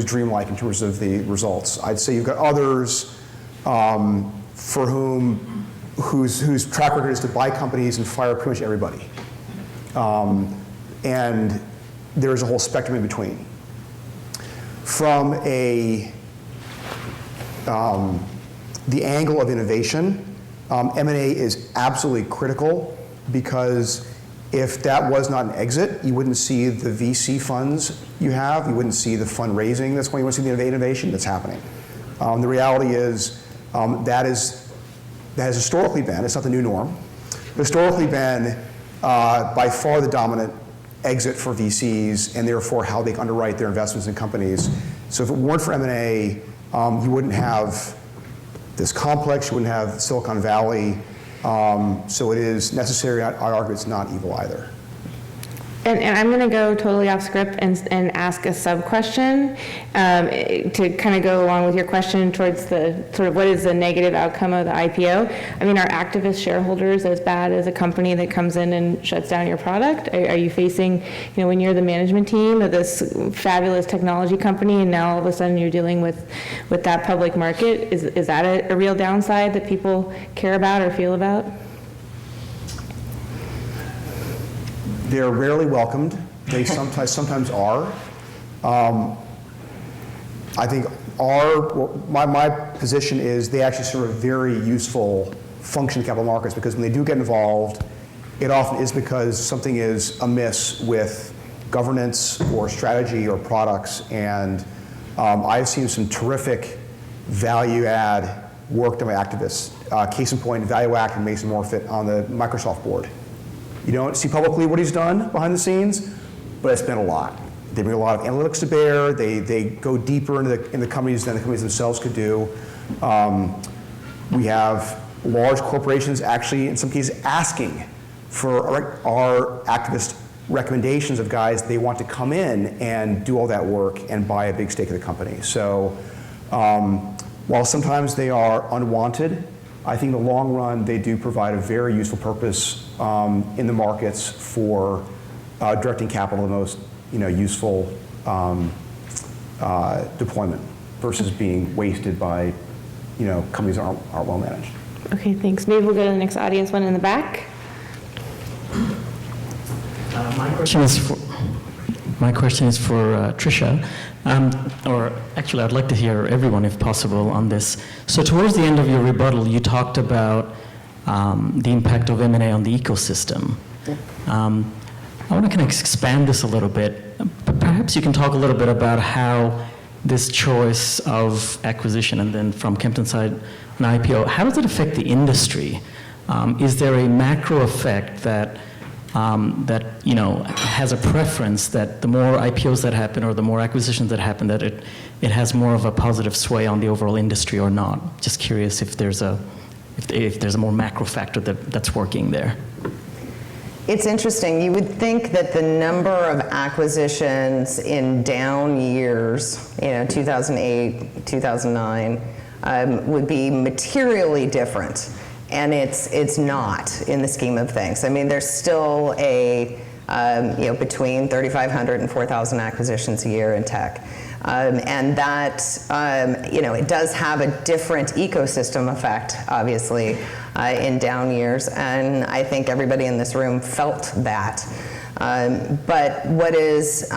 dreamlike in terms of the results. I'd say you've got others for whose track record is to buy companies and fire pretty much everybody. And there's a whole spectrum in between. From the angle of innovation, M&A is absolutely critical because if that was not an exit, you wouldn't see the VC funds you have, you wouldn't see the fundraising that's going, you wouldn't see the innovation that's happening. The reality is that has historically been, it's not the new norm, historically been by far the dominant exit for VCs and therefore how they underwrite their investments in companies. So if it weren't for M&A, you wouldn't have this complex, you wouldn't have Silicon Valley. So it is necessary. I argue it's not evil either. And I'm going to go totally off script and ask a sub-question to kind of go along with your question towards the sort of what is the negative outcome of the IPO. I mean, are activist shareholders as bad as a company that comes in and shuts down your product? Are you facing, when you're the management team of this fabulous technology company and now all of a sudden you're dealing with that public market, is that a real downside that people care about or feel about? They're rarely welcomed. They sometimes are. I think my position is they actually serve a very useful function in capital markets because when they do get involved, it often is because something is amiss with governance or strategy or products. And I've seen some terrific value add work done by activists. Case in point, ValueAct and Mason Morfitt on the Microsoft board. You don't see publicly what he's done behind the scenes, but it's been a lot. They bring a lot of analytics to bear. They go deeper into the companies than the companies themselves could do. We have large corporations actually, in some cases, asking for our activist recommendations of guys they want to come in and do all that work and buy a big stake of the company. So while sometimes they are unwanted, I think in the long run, they do provide a very useful purpose in the markets for directing capital to the most useful deployment versus being wasted by companies that aren't well managed. Okay, thanks. Maybe we'll go to the next audience, one in the back. My question is for Tricia. Or actually, I'd like to hear everyone, if possible, on this. So towards the end of your rebuttal, you talked about the impact of M&A on the ecosystem. I want to kind of expand this a little bit. But perhaps you can talk a little bit about how this choice of acquisition and then from Kempton's side, an IPO, how does it affect the industry? Is there a macro effect that has a preference that the more IPOs that happen or the more acquisitions that happen, that it has more of a positive sway on the overall industry or not? Just curious if there's a more macro factor that's working there. It's interesting. You would think that the number of acquisitions in down years, 2008, 2009, would be materially different. And it's not in the scheme of things. I mean, there's still between 3,500 and 4,000 acquisitions a year in tech. And that, it does have a different ecosystem effect, obviously, in down years. And I think everybody in this room felt that. But what is,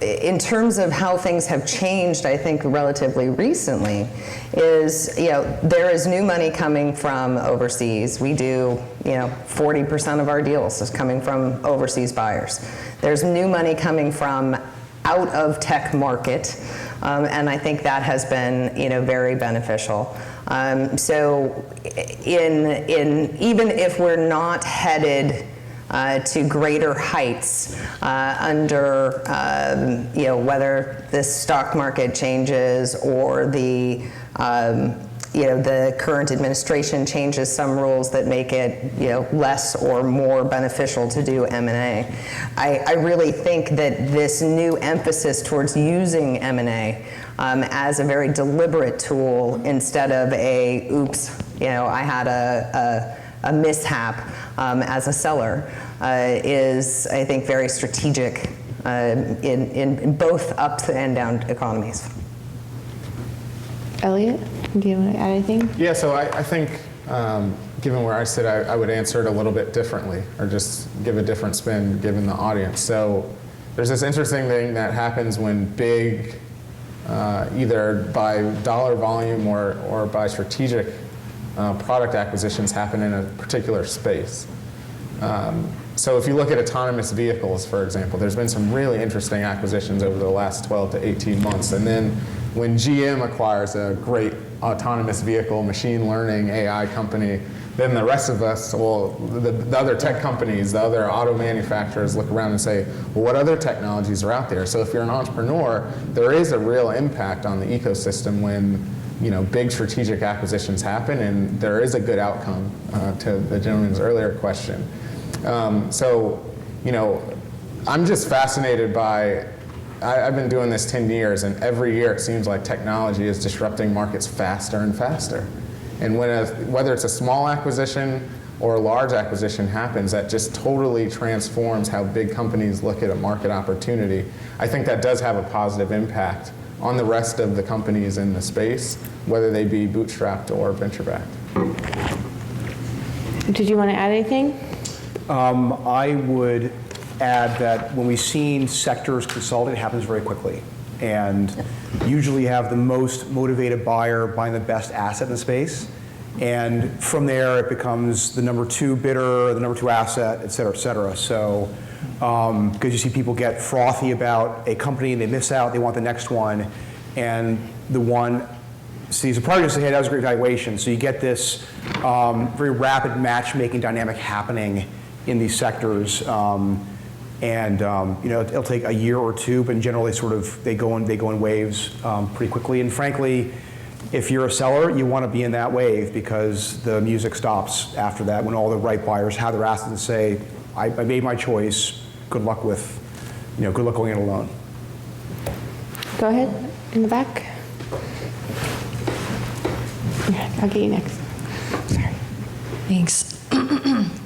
in terms of how things have changed, I think relatively recently, is, there is new money coming from overseas. We do, 40% of our deals is coming from overseas buyers. There's new money coming from out of tech market, and I think that has been, very beneficial. So even if we're not headed to greater heights under, whether the stock market changes or the current administration changes some rules that make it, less or more beneficial to do M&A. I really think that this new emphasis towards using M&A as a very deliberate tool instead of a, oops, I had a mishap as a seller is, I think, very strategic in both up and down economies. Elliott, do you want to add anything? Yeah, so I think, given where I sit, I would answer it a little bit differently, or just give a different spin given the audience. So there's this interesting thing that happens when either by dollar volume or by strategic product acquisitions happen in a particular space. So if you look at autonomous vehicles, for example, there's been some really interesting acquisitions over the last 12 to 18 months. And then when GM acquires a great autonomous vehicle, machine learning, AI company, then the rest of us, well, the other tech companies, the other auto manufacturers look around and say, well, what other technologies are out there? So if you're an entrepreneur, there is a real impact on the ecosystem when big strategic acquisitions happen, and there is a good outcome to the gentleman's earlier question. So, I'm just fascinated by, I've been doing this 10 years, and every year it seems like technology is disrupting markets faster and faster. And whether it's a small acquisition or a large acquisition happens, that just totally transforms how big companies look at a market opportunity. I think that does have a positive impact on the rest of the companies in the space, whether they be bootstrapped or venture-backed. Did you want to add anything? I would add that when we've seen sectors consolidate, it happens very quickly. And usually you have the most motivated buyer buying the best asset in the space. And from there, it becomes the number 2 bidder, the number 2 asset, et cetera, et cetera. So, because you see people get frothy about a company and they miss out, they want the next one. And the one sees a project and says, hey, that was a great valuation. So you get this very rapid matchmaking dynamic happening in these sectors. It'll take a year or 2, but in general, they go in waves pretty quickly. And frankly, if you're a seller, you want to be in that wave because the music stops after that when all the right buyers have their assets and say, I made my choice. Good luck with, good luck going it alone. Go ahead, in the back. I'll get you next. Sorry. Thanks.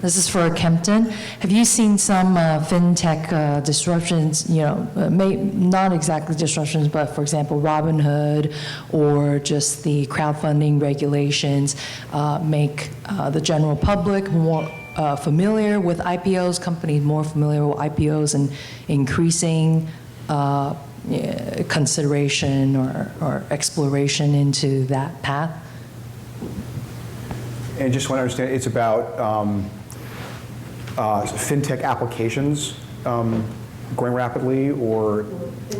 This is for Kempton. Have you seen some fintech disruptions, not exactly disruptions, but for example, Robinhood or just the crowdfunding regulations make the general public more familiar with IPOs, companies more familiar with IPOs and increasing consideration or exploration into that path? And just want to understand, it's about fintech applications growing rapidly, or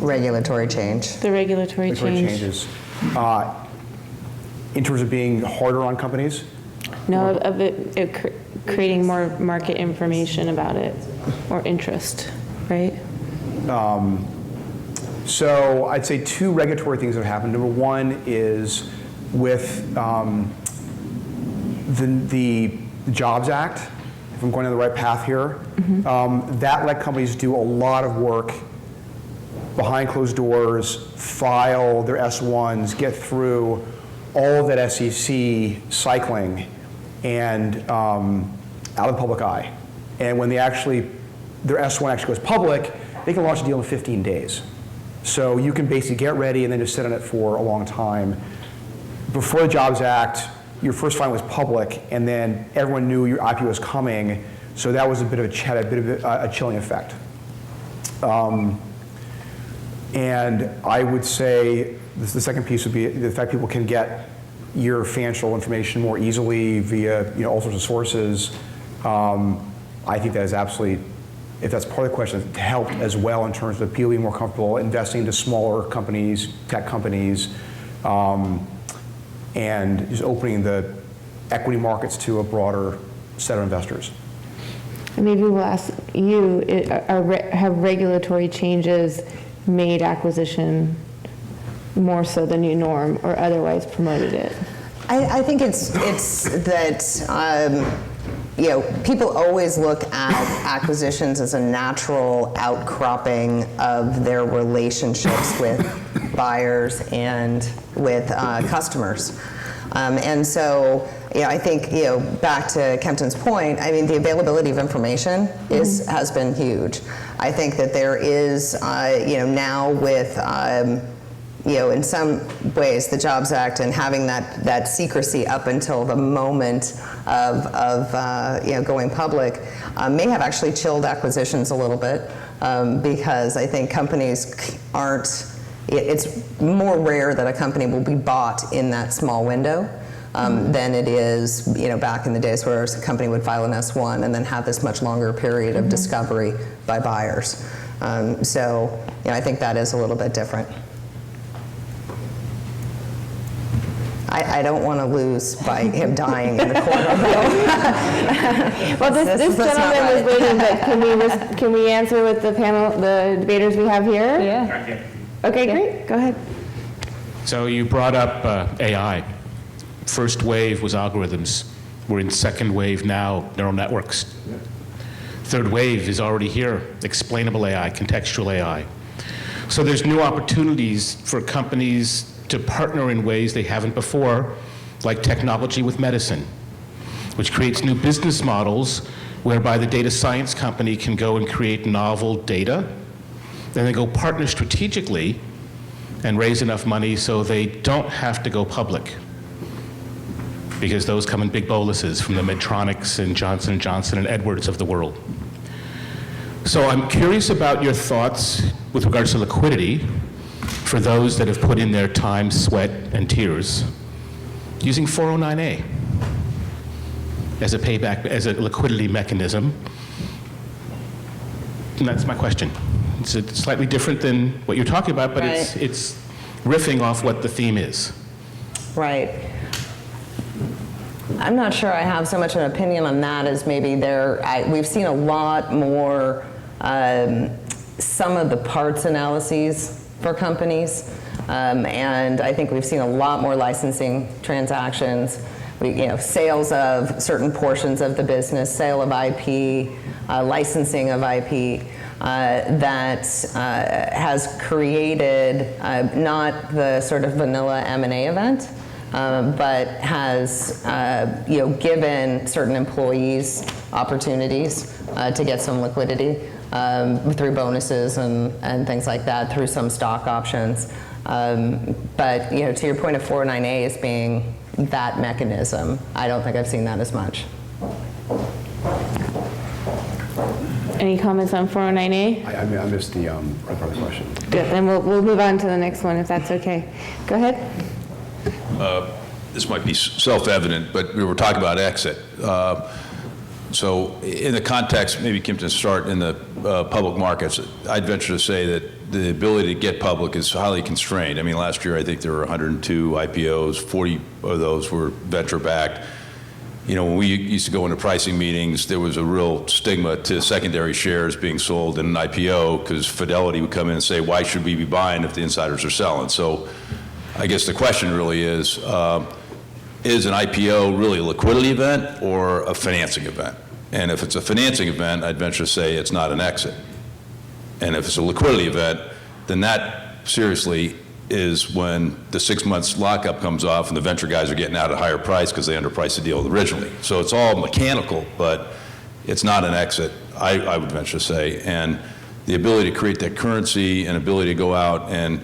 Regulatory change. The regulatory changes in terms of being harder on companies? No, of it creating more market information about it, or interest, right? So I'd say 2 regulatory things that have happened. Number 1 is with the Jobs Act, if I'm going on the right path here, that let companies do a lot of work behind closed doors, file their S1s, get through all of that SEC cycling and out of the public eye. And when their S1 actually goes public, they can launch a deal in 15 days. So you can basically get ready and then just sit on it for a long time. Before the Jobs Act, your first filing was public, and then everyone knew your IPO was coming, so that was a bit of a chilling effect. And I would say the second piece would be the fact people can get your financial information more easily via all sorts of sources. I think that is absolutely, if that's part of the question, helped as well in terms of people being more comfortable investing into smaller companies, tech companies, and just opening the equity markets to a broader set of investors. And maybe we'll ask you, have regulatory changes made acquisition more so the new norm or otherwise promoted it? I think it's that people always look at acquisitions as a natural outcropping of their relationships with buyers and with customers. And so, I think, back to Kempton's point, I mean, the availability of information has been huge. I think that there is, now with, in some ways, the Jobs Act and having that secrecy up until the moment of going public may have actually chilled acquisitions a little bit because I think companies aren't. It's more rare that a company will be bought in that small window. than it is, back in the days where a company would file an S1 and then have this much longer period of discovery by buyers. So, I think that is a little bit different. I don't want to lose by him dying in the corner. Well, this gentleman was waiting, but can we answer with the panel, the debaters we have here? Yeah. Okay, great. Go ahead. So you brought up AI. First wave was algorithms. We're in second wave now, neural networks. Third wave is already here, explainable AI, contextual AI. So there's new opportunities for companies to partner in ways they haven't before, like technology with medicine, which creates new business models whereby the data science company can go and create novel data, then they go partner strategically and raise enough money so they don't have to go public, because those come in big boluses from the Medtronics and Johnson & Johnson and Edwards of the world. So I'm curious about your thoughts with regards to liquidity for those that have put in their time, sweat, and tears using 409A as a payback, as a liquidity mechanism. And that's my question. It's slightly different than what you're talking about, but Right. it's riffing off what the theme is. Right. I'm not sure I have so much an opinion on that as maybe we've seen a lot more sum of the parts analyses for companies, and I think we've seen a lot more licensing transactions, sales of certain portions of the business, sale of IP, licensing of IP, that has created not the sort of vanilla M&A event, but has given certain employees opportunities to get some liquidity through bonuses and things like that, through some stock options. But to your point of 409A as being that mechanism, I don't think I've seen that as much. Any comments on 409A? I missed the other part of the question. Good, then we'll move on to the next one if that's okay. Go ahead. This might be self-evident, but we were talking about exit. So in the context, maybe Kempton start in the public markets, I'd venture to say that the ability to get public is highly constrained. I mean, last year I think there were 102 IPOs, 40 of those were venture-backed. When we used to go into pricing meetings, there was a real stigma to secondary shares being sold in an IPO because Fidelity would come in and say, why should we be buying if the insiders are selling? So I guess the question really is an IPO really a liquidity event or a financing event? And if it's a financing event, I'd venture to say it's not an exit. And if it's a liquidity event, then that seriously is when the 6 months lockup comes off and the venture guys are getting out at a higher price because they underpriced the deal originally. So it's all mechanical, but it's not an exit, I would venture to say. And the ability to create that currency and ability to go out and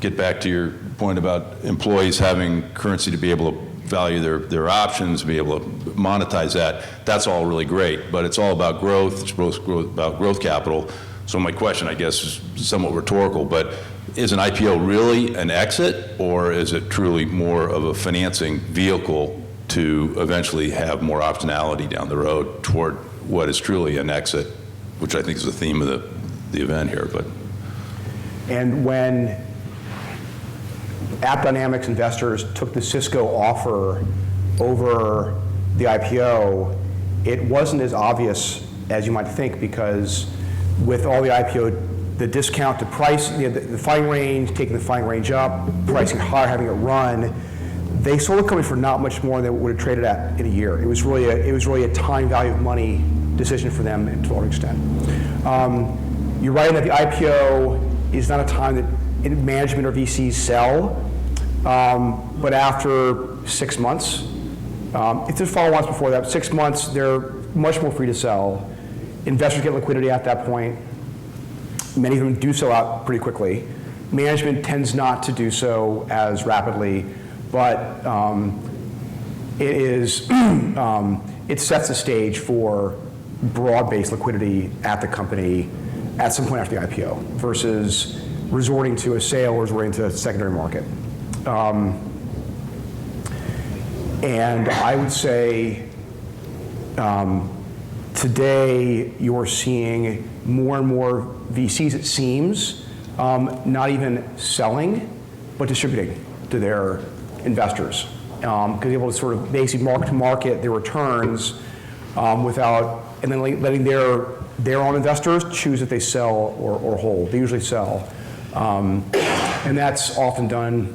get back to your point about employees having currency to be able to value their options, be able to monetize that, that's all really great. But it's all about growth, it's about growth capital. So my question, I guess, is somewhat rhetorical, but is an IPO really an exit, or is it truly more of a financing vehicle to eventually have more optionality down the road toward what is truly an exit, which I think is the theme of the event here. And when AppDynamics investors took the Cisco offer over the IPO, it wasn't as obvious as you might think, because with all the IPO, the discount to price, the fighting range, taking the fighting range up, pricing higher, having it run, they sold the company for not much more than it would have traded at in a year. It was really a time value of money decision for them to a large extent. You're right that the IPO is not a time that management or VCs sell, but after 6 months, if there's follow-ons before that, 6 months, they're much more free to sell. Investors get liquidity at that point. Many of them do sell out pretty quickly. Management tends not to do so as rapidly, but it sets the stage for broad-based liquidity at the company at some point after the IPO versus resorting to a sale or resorting to a secondary market. And I would say today you're seeing more and more VCs, it seems, not even selling, but distributing to their investors. Because they're able to sort of basically mark to market their returns without, and then letting their own investors choose if they sell or hold. They usually sell. And that's often done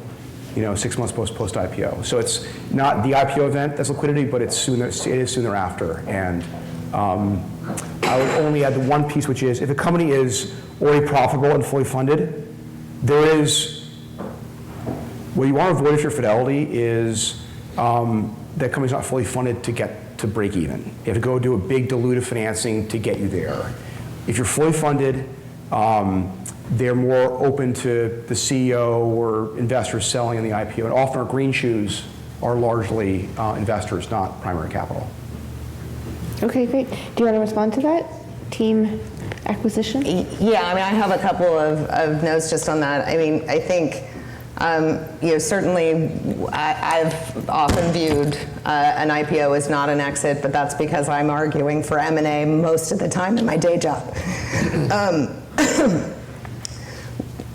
6 months post IPO. So it's not the IPO event that's liquidity, but it is sooner after. And I would only add the one piece, which is if a company is already profitable and fully funded, what you want to avoid if you're Fidelity is that company's not fully funded to get to break even. You have to go do a big dilutive financing to get you there. If you're fully funded, they're more open to the CEO or investors selling in the IPO. And often our green shoes are largely investors, not primary capital. Okay, great. Do you want to respond to that? Team acquisition? Yeah, I mean, I have a couple of notes just on that. I mean, I think, certainly I've often viewed an IPO as not an exit, but that's because I'm arguing for M&A most of the time in my day job.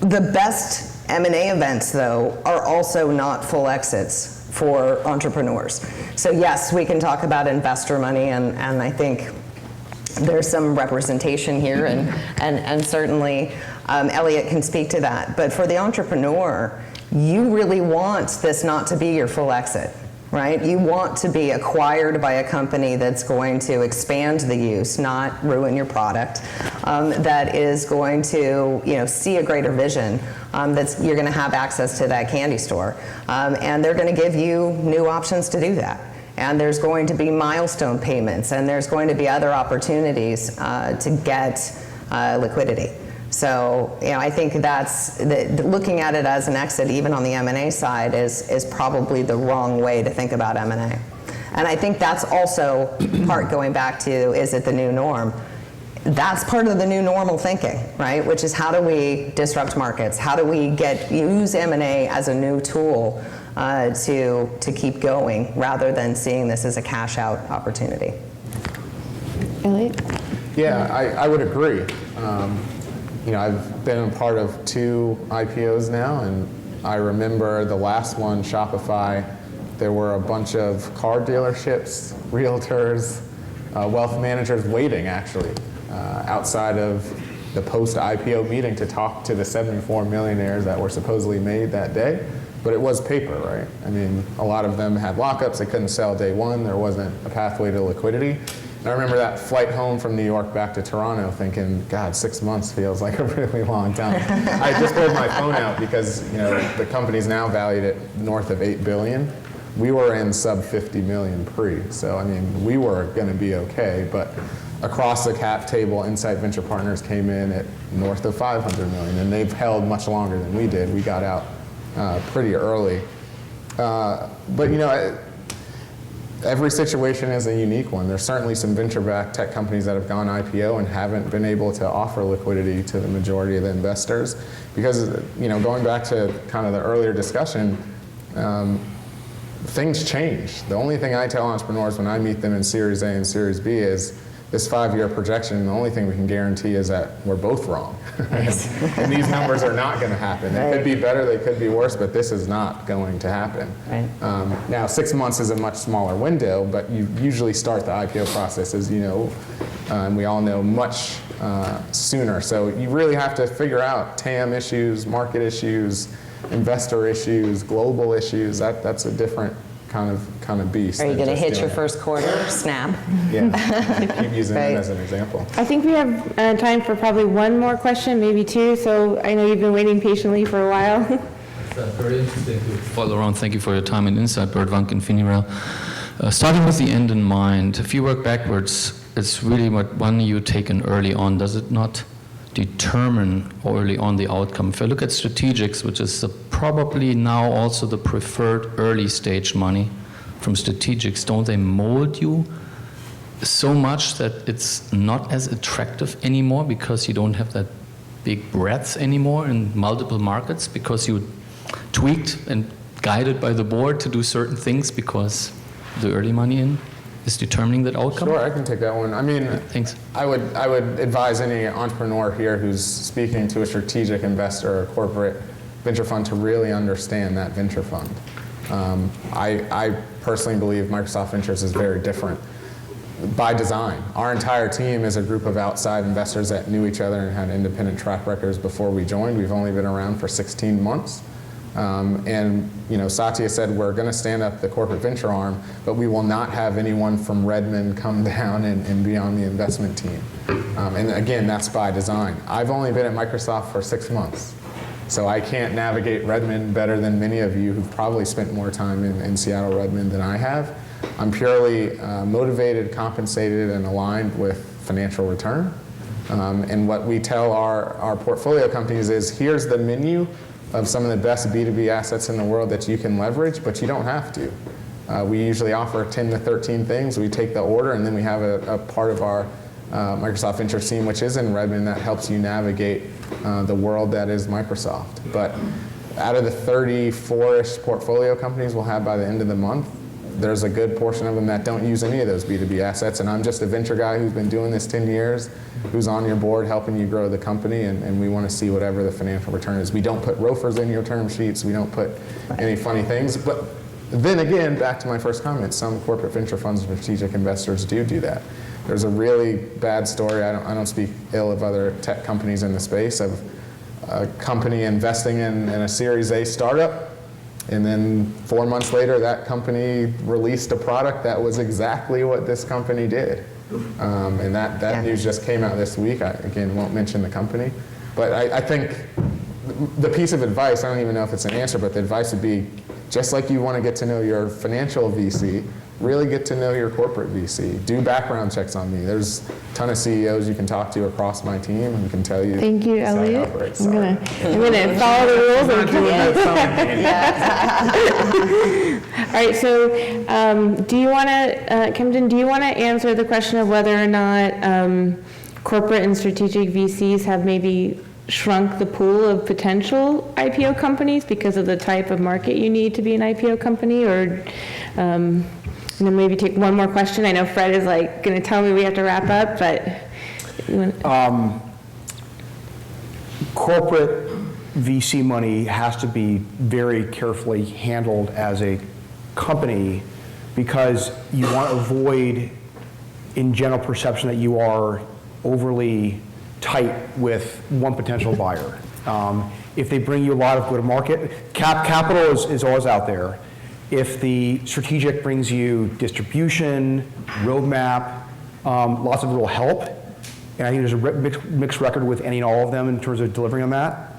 The best M&A events, though, are also not full exits for entrepreneurs. So yes, we can talk about investor money, and I think there's some representation here, and certainly Elliott can speak to that. But for the entrepreneur, you really want this not to be your full exit, right? You want to be acquired by a company that's going to expand the use, not ruin your product, that is going to see a greater vision, you're going to have access to that candy store, and they're going to give you new options to do that. And there's going to be milestone payments, and there's going to be other opportunities to get liquidity. So, I think that's looking at it as an exit, even on the M&A side, is probably the wrong way to think about M&A. And I think that's also part going back to, is it the new norm? That's part of the new normal thinking, right? Which is, how do we disrupt markets? How do we use M&A as a new tool to keep going, rather than seeing this as a cash out opportunity? Elliott? Yeah, I would agree. I've been a part of 2 IPOs now, and I remember the last one, Shopify, there were a bunch of car dealerships, realtors, wealth managers waiting, actually, outside of the post-IPO meeting to talk to the 74 millionaires that were supposedly made that day. But it was paper, right? I mean, a lot of them had lockups. They couldn't sell day one. There wasn't a pathway to liquidity. And I remember that flight home from New York back to Toronto thinking, God, 6 months feels like a really long time. I just pulled my phone out because the company's now valued at north of $8 billion. We were in sub 50 million pre. So, I mean, we were going to be okay. But across the cap table, Insight Venture Partners came in at north of 500 million. And they've held much longer than we did. We got out pretty early. But, every situation is a unique one. There's certainly some venture-backed tech companies that have gone IPO and haven't been able to offer liquidity to the majority of the investors. Because, going back to kind of the earlier discussion, things change. The only thing I tell entrepreneurs when I meet them in Series A and Series B is, this 5-year projection, the only thing we can guarantee is that we're both wrong. And these numbers are not going to happen. They could be better, they could be worse, but this is not going to happen. Right. Now, 6 months is a much smaller window, but you usually start the IPO process, as you know, and we all know, much sooner. So you really have to figure out TAM issues, market issues, investor issues, global issues. That's a different kind of beast. Are you going to hit your first quarter? Snap. Yeah, keep using it as an example. I think we have time for probably one more question, maybe 2. So I know you've been waiting patiently for a while. Very interesting to follow around. Thank you for your time and insight, Bert Wank and Finirel. Starting with the end in mind, if you work backwards, it's really what one you taken early on. Does it not determine early on the outcome? If I look at strategics, which is probably now also the preferred early stage money from strategics, don't they mold you so much that it's not as attractive anymore because you don't have that big breadth anymore in multiple markets, because you tweaked and guided by the board to do certain things because the early money in is determining that outcome? Sure, I can take that one. I mean, Thanks. I would advise any entrepreneur here who's speaking to a strategic investor or corporate venture fund to really understand that venture fund. I personally believe Microsoft Ventures is very different by design. Our entire team is a group of outside investors that knew each other and had independent track records before we joined. We've only been around for 16 months. And you know, Satya said we're going to stand up the corporate venture arm, but we will not have anyone from Redmond come down and be on the investment team. And again, that's by design. I've only been at Microsoft for 6 months, so I can't navigate Redmond better than many of you who've probably spent more time in Seattle Redmond than I have. I'm purely motivated, compensated, and aligned with financial return. And what we tell our portfolio companies is, here's the menu of some of the best B2B assets in the world that you can leverage, but you don't have to. We usually offer 10 to 13 things. We take the order, and then we have a part of our Microsoft Ventures team, which is in Redmond, that helps you navigate the world that is Microsoft. But out of the 34-ish portfolio companies we'll have by the end of the month, there's a good portion of them that don't use any of those B2B assets, and I'm just a venture guy who's been doing this 10 years, who's on your board helping you grow the company, and we want to see whatever the financial return is. We don't put ROFRs in your term sheets, we don't put any funny things, but then again, back to my first comment, some corporate venture funds and strategic investors do that. There's a really bad story, I don't speak ill of other tech companies in the space, of a company investing in a Series A startup, and then 4 months later, that company released a product that was exactly what this company did. And that news just came out this week. I, again, won't mention the company. But I think the piece of advice, I don't even know if it's an answer, but the advice would be, just like you want to get to know your financial VC, really get to know your corporate VC. Do background checks on me. There's a ton of CEOs you can talk to across my team who can tell you. Thank you, how it Elliott. operates. I'm gonna follow the rules and come in. All right, so do you want to, Kempton, do you want to answer the question of whether or not corporate and strategic VCs have maybe shrunk the pool of potential IPO companies because of the type of market you need to be an IPO company, or and then maybe take one more question. I know Fred is like going to tell me we have to wrap up, but corporate VC money has to be very carefully handled as a company, because you want to avoid, in general, perception that you are overly tight with one potential buyer. If they bring you a lot of go-to-market, capital is always out there. If the strategic brings you distribution, roadmap, lots of real help, and I think there's a mixed record with any and all of them in terms of delivering on that.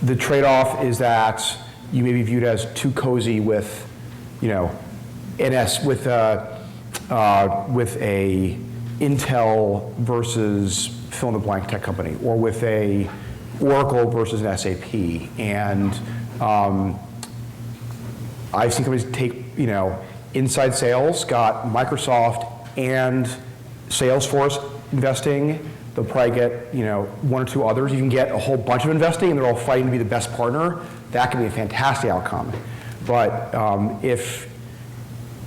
The trade-off is that you may be viewed as too cozy with, you know, with a Intel versus fill-in-the-blank tech company, or with a Oracle versus an SAP, and I've seen companies take, you know, inside sales, got Microsoft and Salesforce investing. They'll probably get, you know, one or two others. You can get a whole bunch of investing, and they're all fighting to be the best partner. That can be a fantastic outcome. But if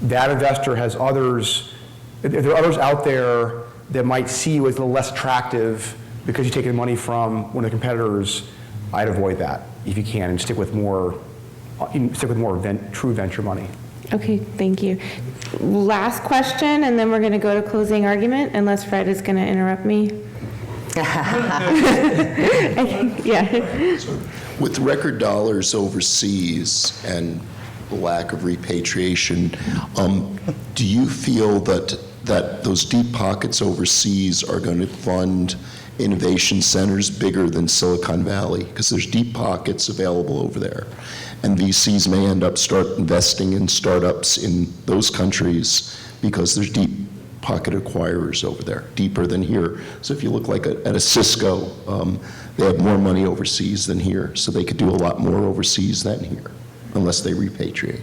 that investor has others, if there are others out there that might see you as a little less attractive because you're taking money from one of the competitors, I'd avoid that if you can, and stick with more true venture money. okay, thank you. Last question, and then we're going to go to closing argument, unless Fred is going to interrupt me. Yeah. With record dollars overseas and the lack of repatriation, do you feel that those deep pockets overseas are going to fund innovation centers bigger than Silicon Valley? Because there's deep pockets available over there. And VCs may end up investing in startups in those countries because there's deep pocket acquirers over there, deeper than here. So if you look like at a Cisco, they have more money overseas than here, so they could do a lot more overseas than here, unless they repatriate.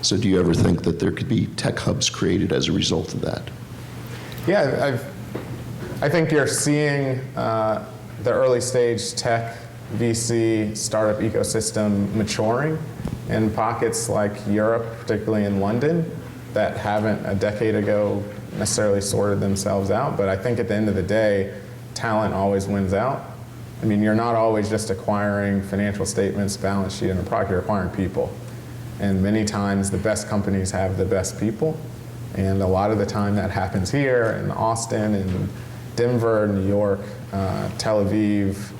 So do you ever think that there could be tech hubs created as a result of that? Yeah, I think you're seeing the early stage tech VC startup ecosystem maturing in pockets like Europe, particularly in London, that haven't a decade ago necessarily sorted themselves out. But I think at the end of the day, talent always wins out. I mean, you're not always just acquiring financial statements, balance sheet, and a product, you're acquiring people. And many times the best companies have the best people. And a lot of the time that happens here in Austin, in Denver, New York, Tel Aviv,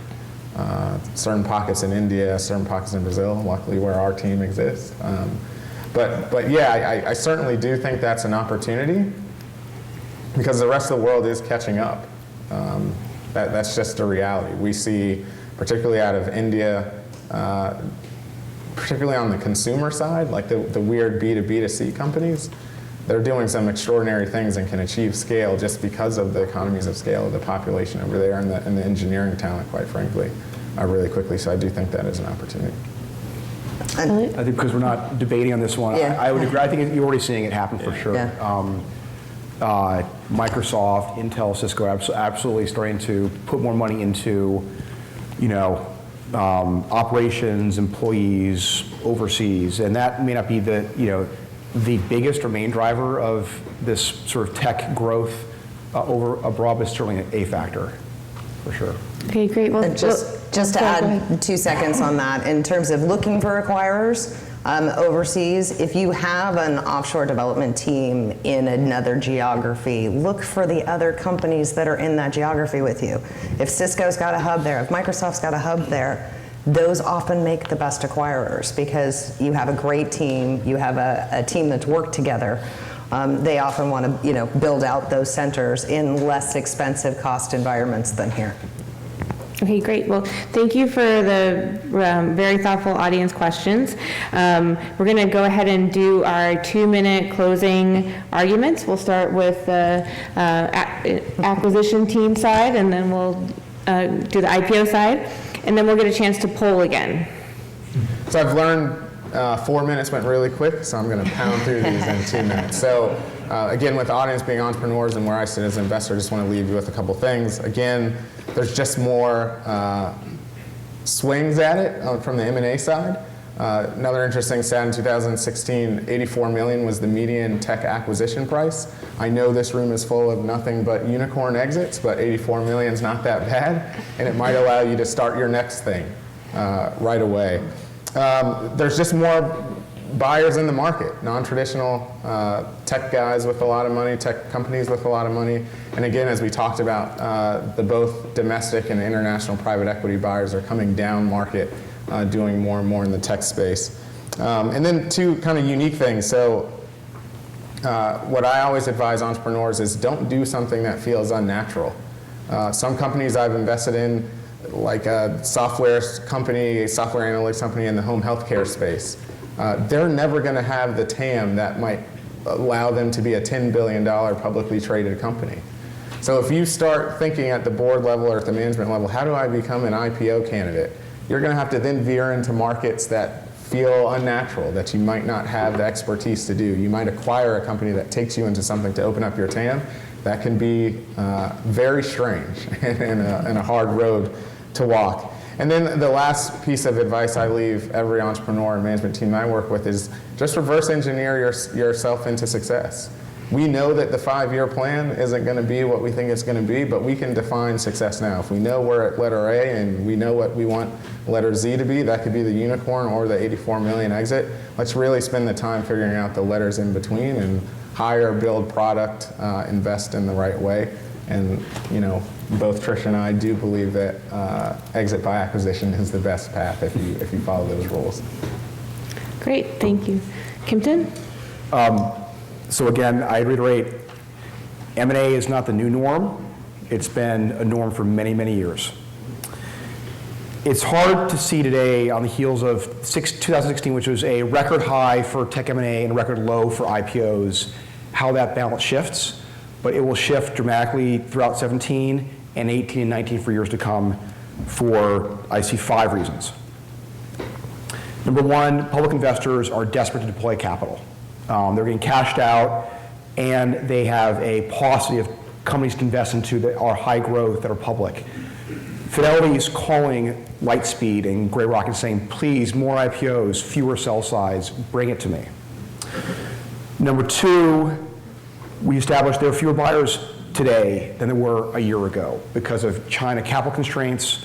certain pockets in India, certain pockets in Brazil, luckily where our team exists. But yeah, I certainly do think that's an opportunity because the rest of the world is catching up. That's just a reality. We see, particularly out of India, particularly on the consumer side, like the weird B2B2C companies, they're doing some extraordinary things and can achieve scale just because of the economies of scale of the population over there and the engineering talent, quite frankly, really quickly. So I do think that is an opportunity. I think because we're not debating on this one, Yeah. I would agree. I think you're already seeing it happen for sure. Yeah. Microsoft, Intel, Cisco, absolutely starting to put more money into, operations, employees overseas, and that may not be the biggest or main driver of this sort of tech growth over abroad, but certainly a factor, for sure. Okay, great. Well, Just to go ahead. add 2 seconds on that, in terms of looking for acquirers overseas, if you have an offshore development team in another geography, look for the other companies that are in that geography with you. If Cisco's got a hub there, if Microsoft's got a hub there, those often make the best acquirers because you have a great team, you have a team that's worked together. They often want to build out those centers in less expensive cost environments than here. Okay, great. Well, thank you for the very thoughtful audience questions. We're going to go ahead and do our 2-minute closing arguments. We'll start with the acquisition team side, and then we'll do the IPO side, and then we'll get a chance to poll again. So I've learned 4 minutes went really quick, so I'm going to pound through these in 2 minutes. So again, with the audience being entrepreneurs and where I sit as an investor, I just want to leave you with a couple things. Again, there's just more swings at it from the M&A side. Another interesting stat in 2016, $84 million was the median tech acquisition price. I know this room is full of nothing but unicorn exits, but $84 million is not that bad, and it might allow you to start your next thing right away. There's just more buyers in the market, non-traditional tech guys with a lot of money, tech companies with a lot of money. And again, as we talked about, the both domestic and international private equity buyers are coming down market, doing more and more in the tech space. And then 2 kind of unique things. So what I always advise entrepreneurs is don't do something that feels unnatural. Some companies I've invested in, like a software company, a software analytics company in the home healthcare space, they're never going to have the TAM that might allow them to be a $10 billion publicly traded company. So if you start thinking at the board level or at the management level, how do I become an IPO candidate? You're going to have to then veer into markets that feel unnatural, that you might not have the expertise to do. You might acquire a company that takes you into something to open up your TAM. That can be very strange and a hard road to walk. And then the last piece of advice I leave every entrepreneur and management team I work with is just reverse engineer yourself into success. We know that the 5-year plan isn't going to be what we think it's going to be, but we can define success now. If we know we're at letter A and we know what we want letter Z to be, that could be the unicorn or the $84 million exit. Let's really spend the time figuring out the letters in between and hire, build product, invest in the right way. And both Tricia and I do believe that exit by acquisition is the best path if you follow those rules. Great, thank you. Kempton? So again, I reiterate, M&A is not the new norm. It's been a norm for many, many years. It's hard to see today on the heels of 2016, which was a record high for tech M&A and a record low for IPOs, how that balance shifts. But it will shift dramatically throughout 17 and 18 and 19 for years to come for, I see, 5 reasons. Number 1, public investors are desperate to deploy capital. They're getting cashed out, and they have a paucity of companies to invest into that are high growth, that are public. Fidelity is calling Lightspeed and Grey Rock and saying, please, more IPOs, fewer sell sides, bring it to me. Number two, we established there are fewer buyers today than there were a year ago because of China capital constraints.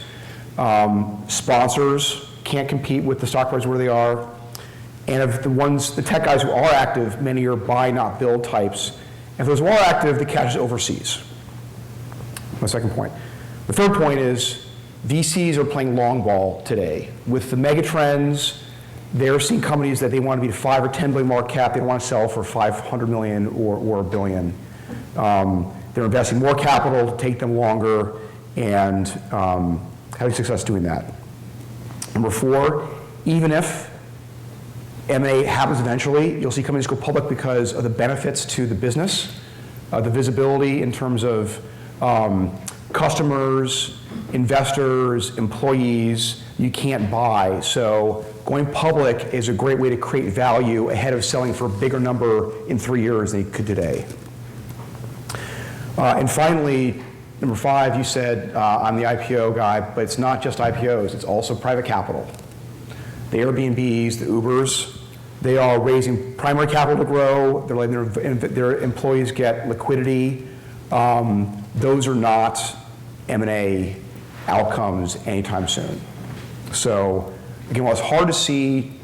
Sponsors can't compete with the stock price where they are. And of the tech guys who are active, many are buy, not build types. And for those who are active, the cash is overseas. My second point. The third point is VCs are playing long ball today. With the mega trends, they're seeing companies that they want to be 5 or 10 billion market cap, they don't want to sell for 500 million or $1 billion. They're investing more capital to take them longer and having success doing that. Number four, even if M&A happens eventually, you'll see companies go public because of the benefits to the business, the visibility in terms of customers, investors, employees. You can't buy. So going public is a great way to create value ahead of selling for a bigger number in 3 years than you could today. And finally, number five, you said I'm the IPO guy, but it's not just IPOs, it's also private capital. The Airbnbs, the Ubers, they are raising primary capital to grow, they're letting their employees get liquidity. Those are not M&A outcomes anytime soon. So again, while it's hard to see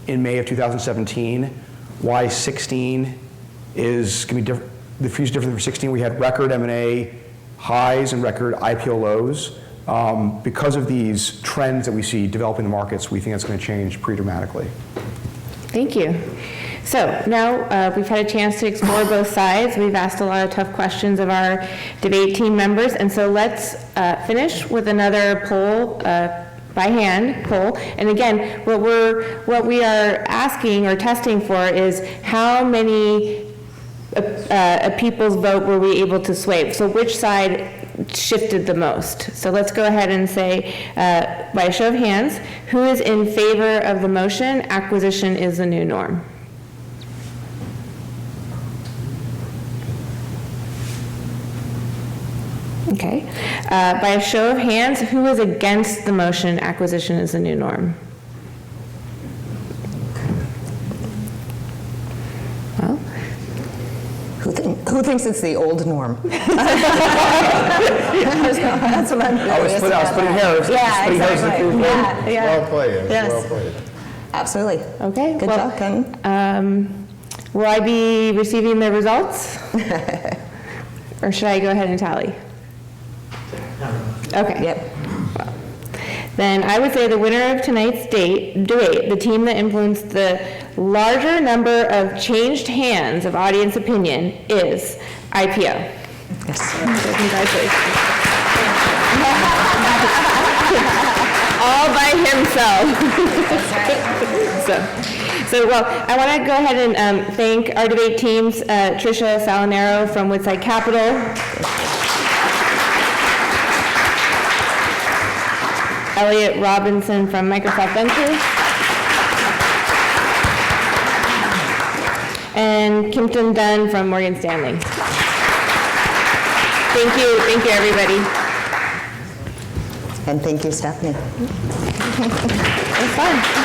in May of 2017 why 16 is going to be different, the future different for 16, we had record M&A highs and record IPO lows. Because of these trends that we see developing in the markets, we think it's going to change pretty dramatically. Thank you. So now we've had a chance to explore both sides. We've asked a lot of tough questions of our debate team members, and so let's finish with another poll, by hand poll. And again, what we are asking or testing for is how many people's vote were we able to sway? So which side shifted the most? So let's go ahead and say, by a show of hands, who is in favor of the motion, acquisition is the new norm? Okay. By a show of hands, who is against the motion, acquisition is the new norm? Well, who thinks it's the old norm? That's what I'm curious about. I was splitting hairs. Yeah, exactly. Yeah. Well played. Yes. Well played. Absolutely. Okay. Good job, Ken. Will I be receiving the results? Or should I go ahead and tally? Okay. Yep. Well, then I would say the winner of tonight's debate, the team that influenced the larger number of changed hands of audience opinion, is IPO. Yes. So congratulations. All by himself. So, well, I want to go ahead and thank our debate teams, Tricia Salinero from Woodside Capital, Elliott Robinson from Microsoft Ventures, and Kempton Dunn from Morgan Stanley. Thank you, everybody. And thank you, Stephanie. It was fun.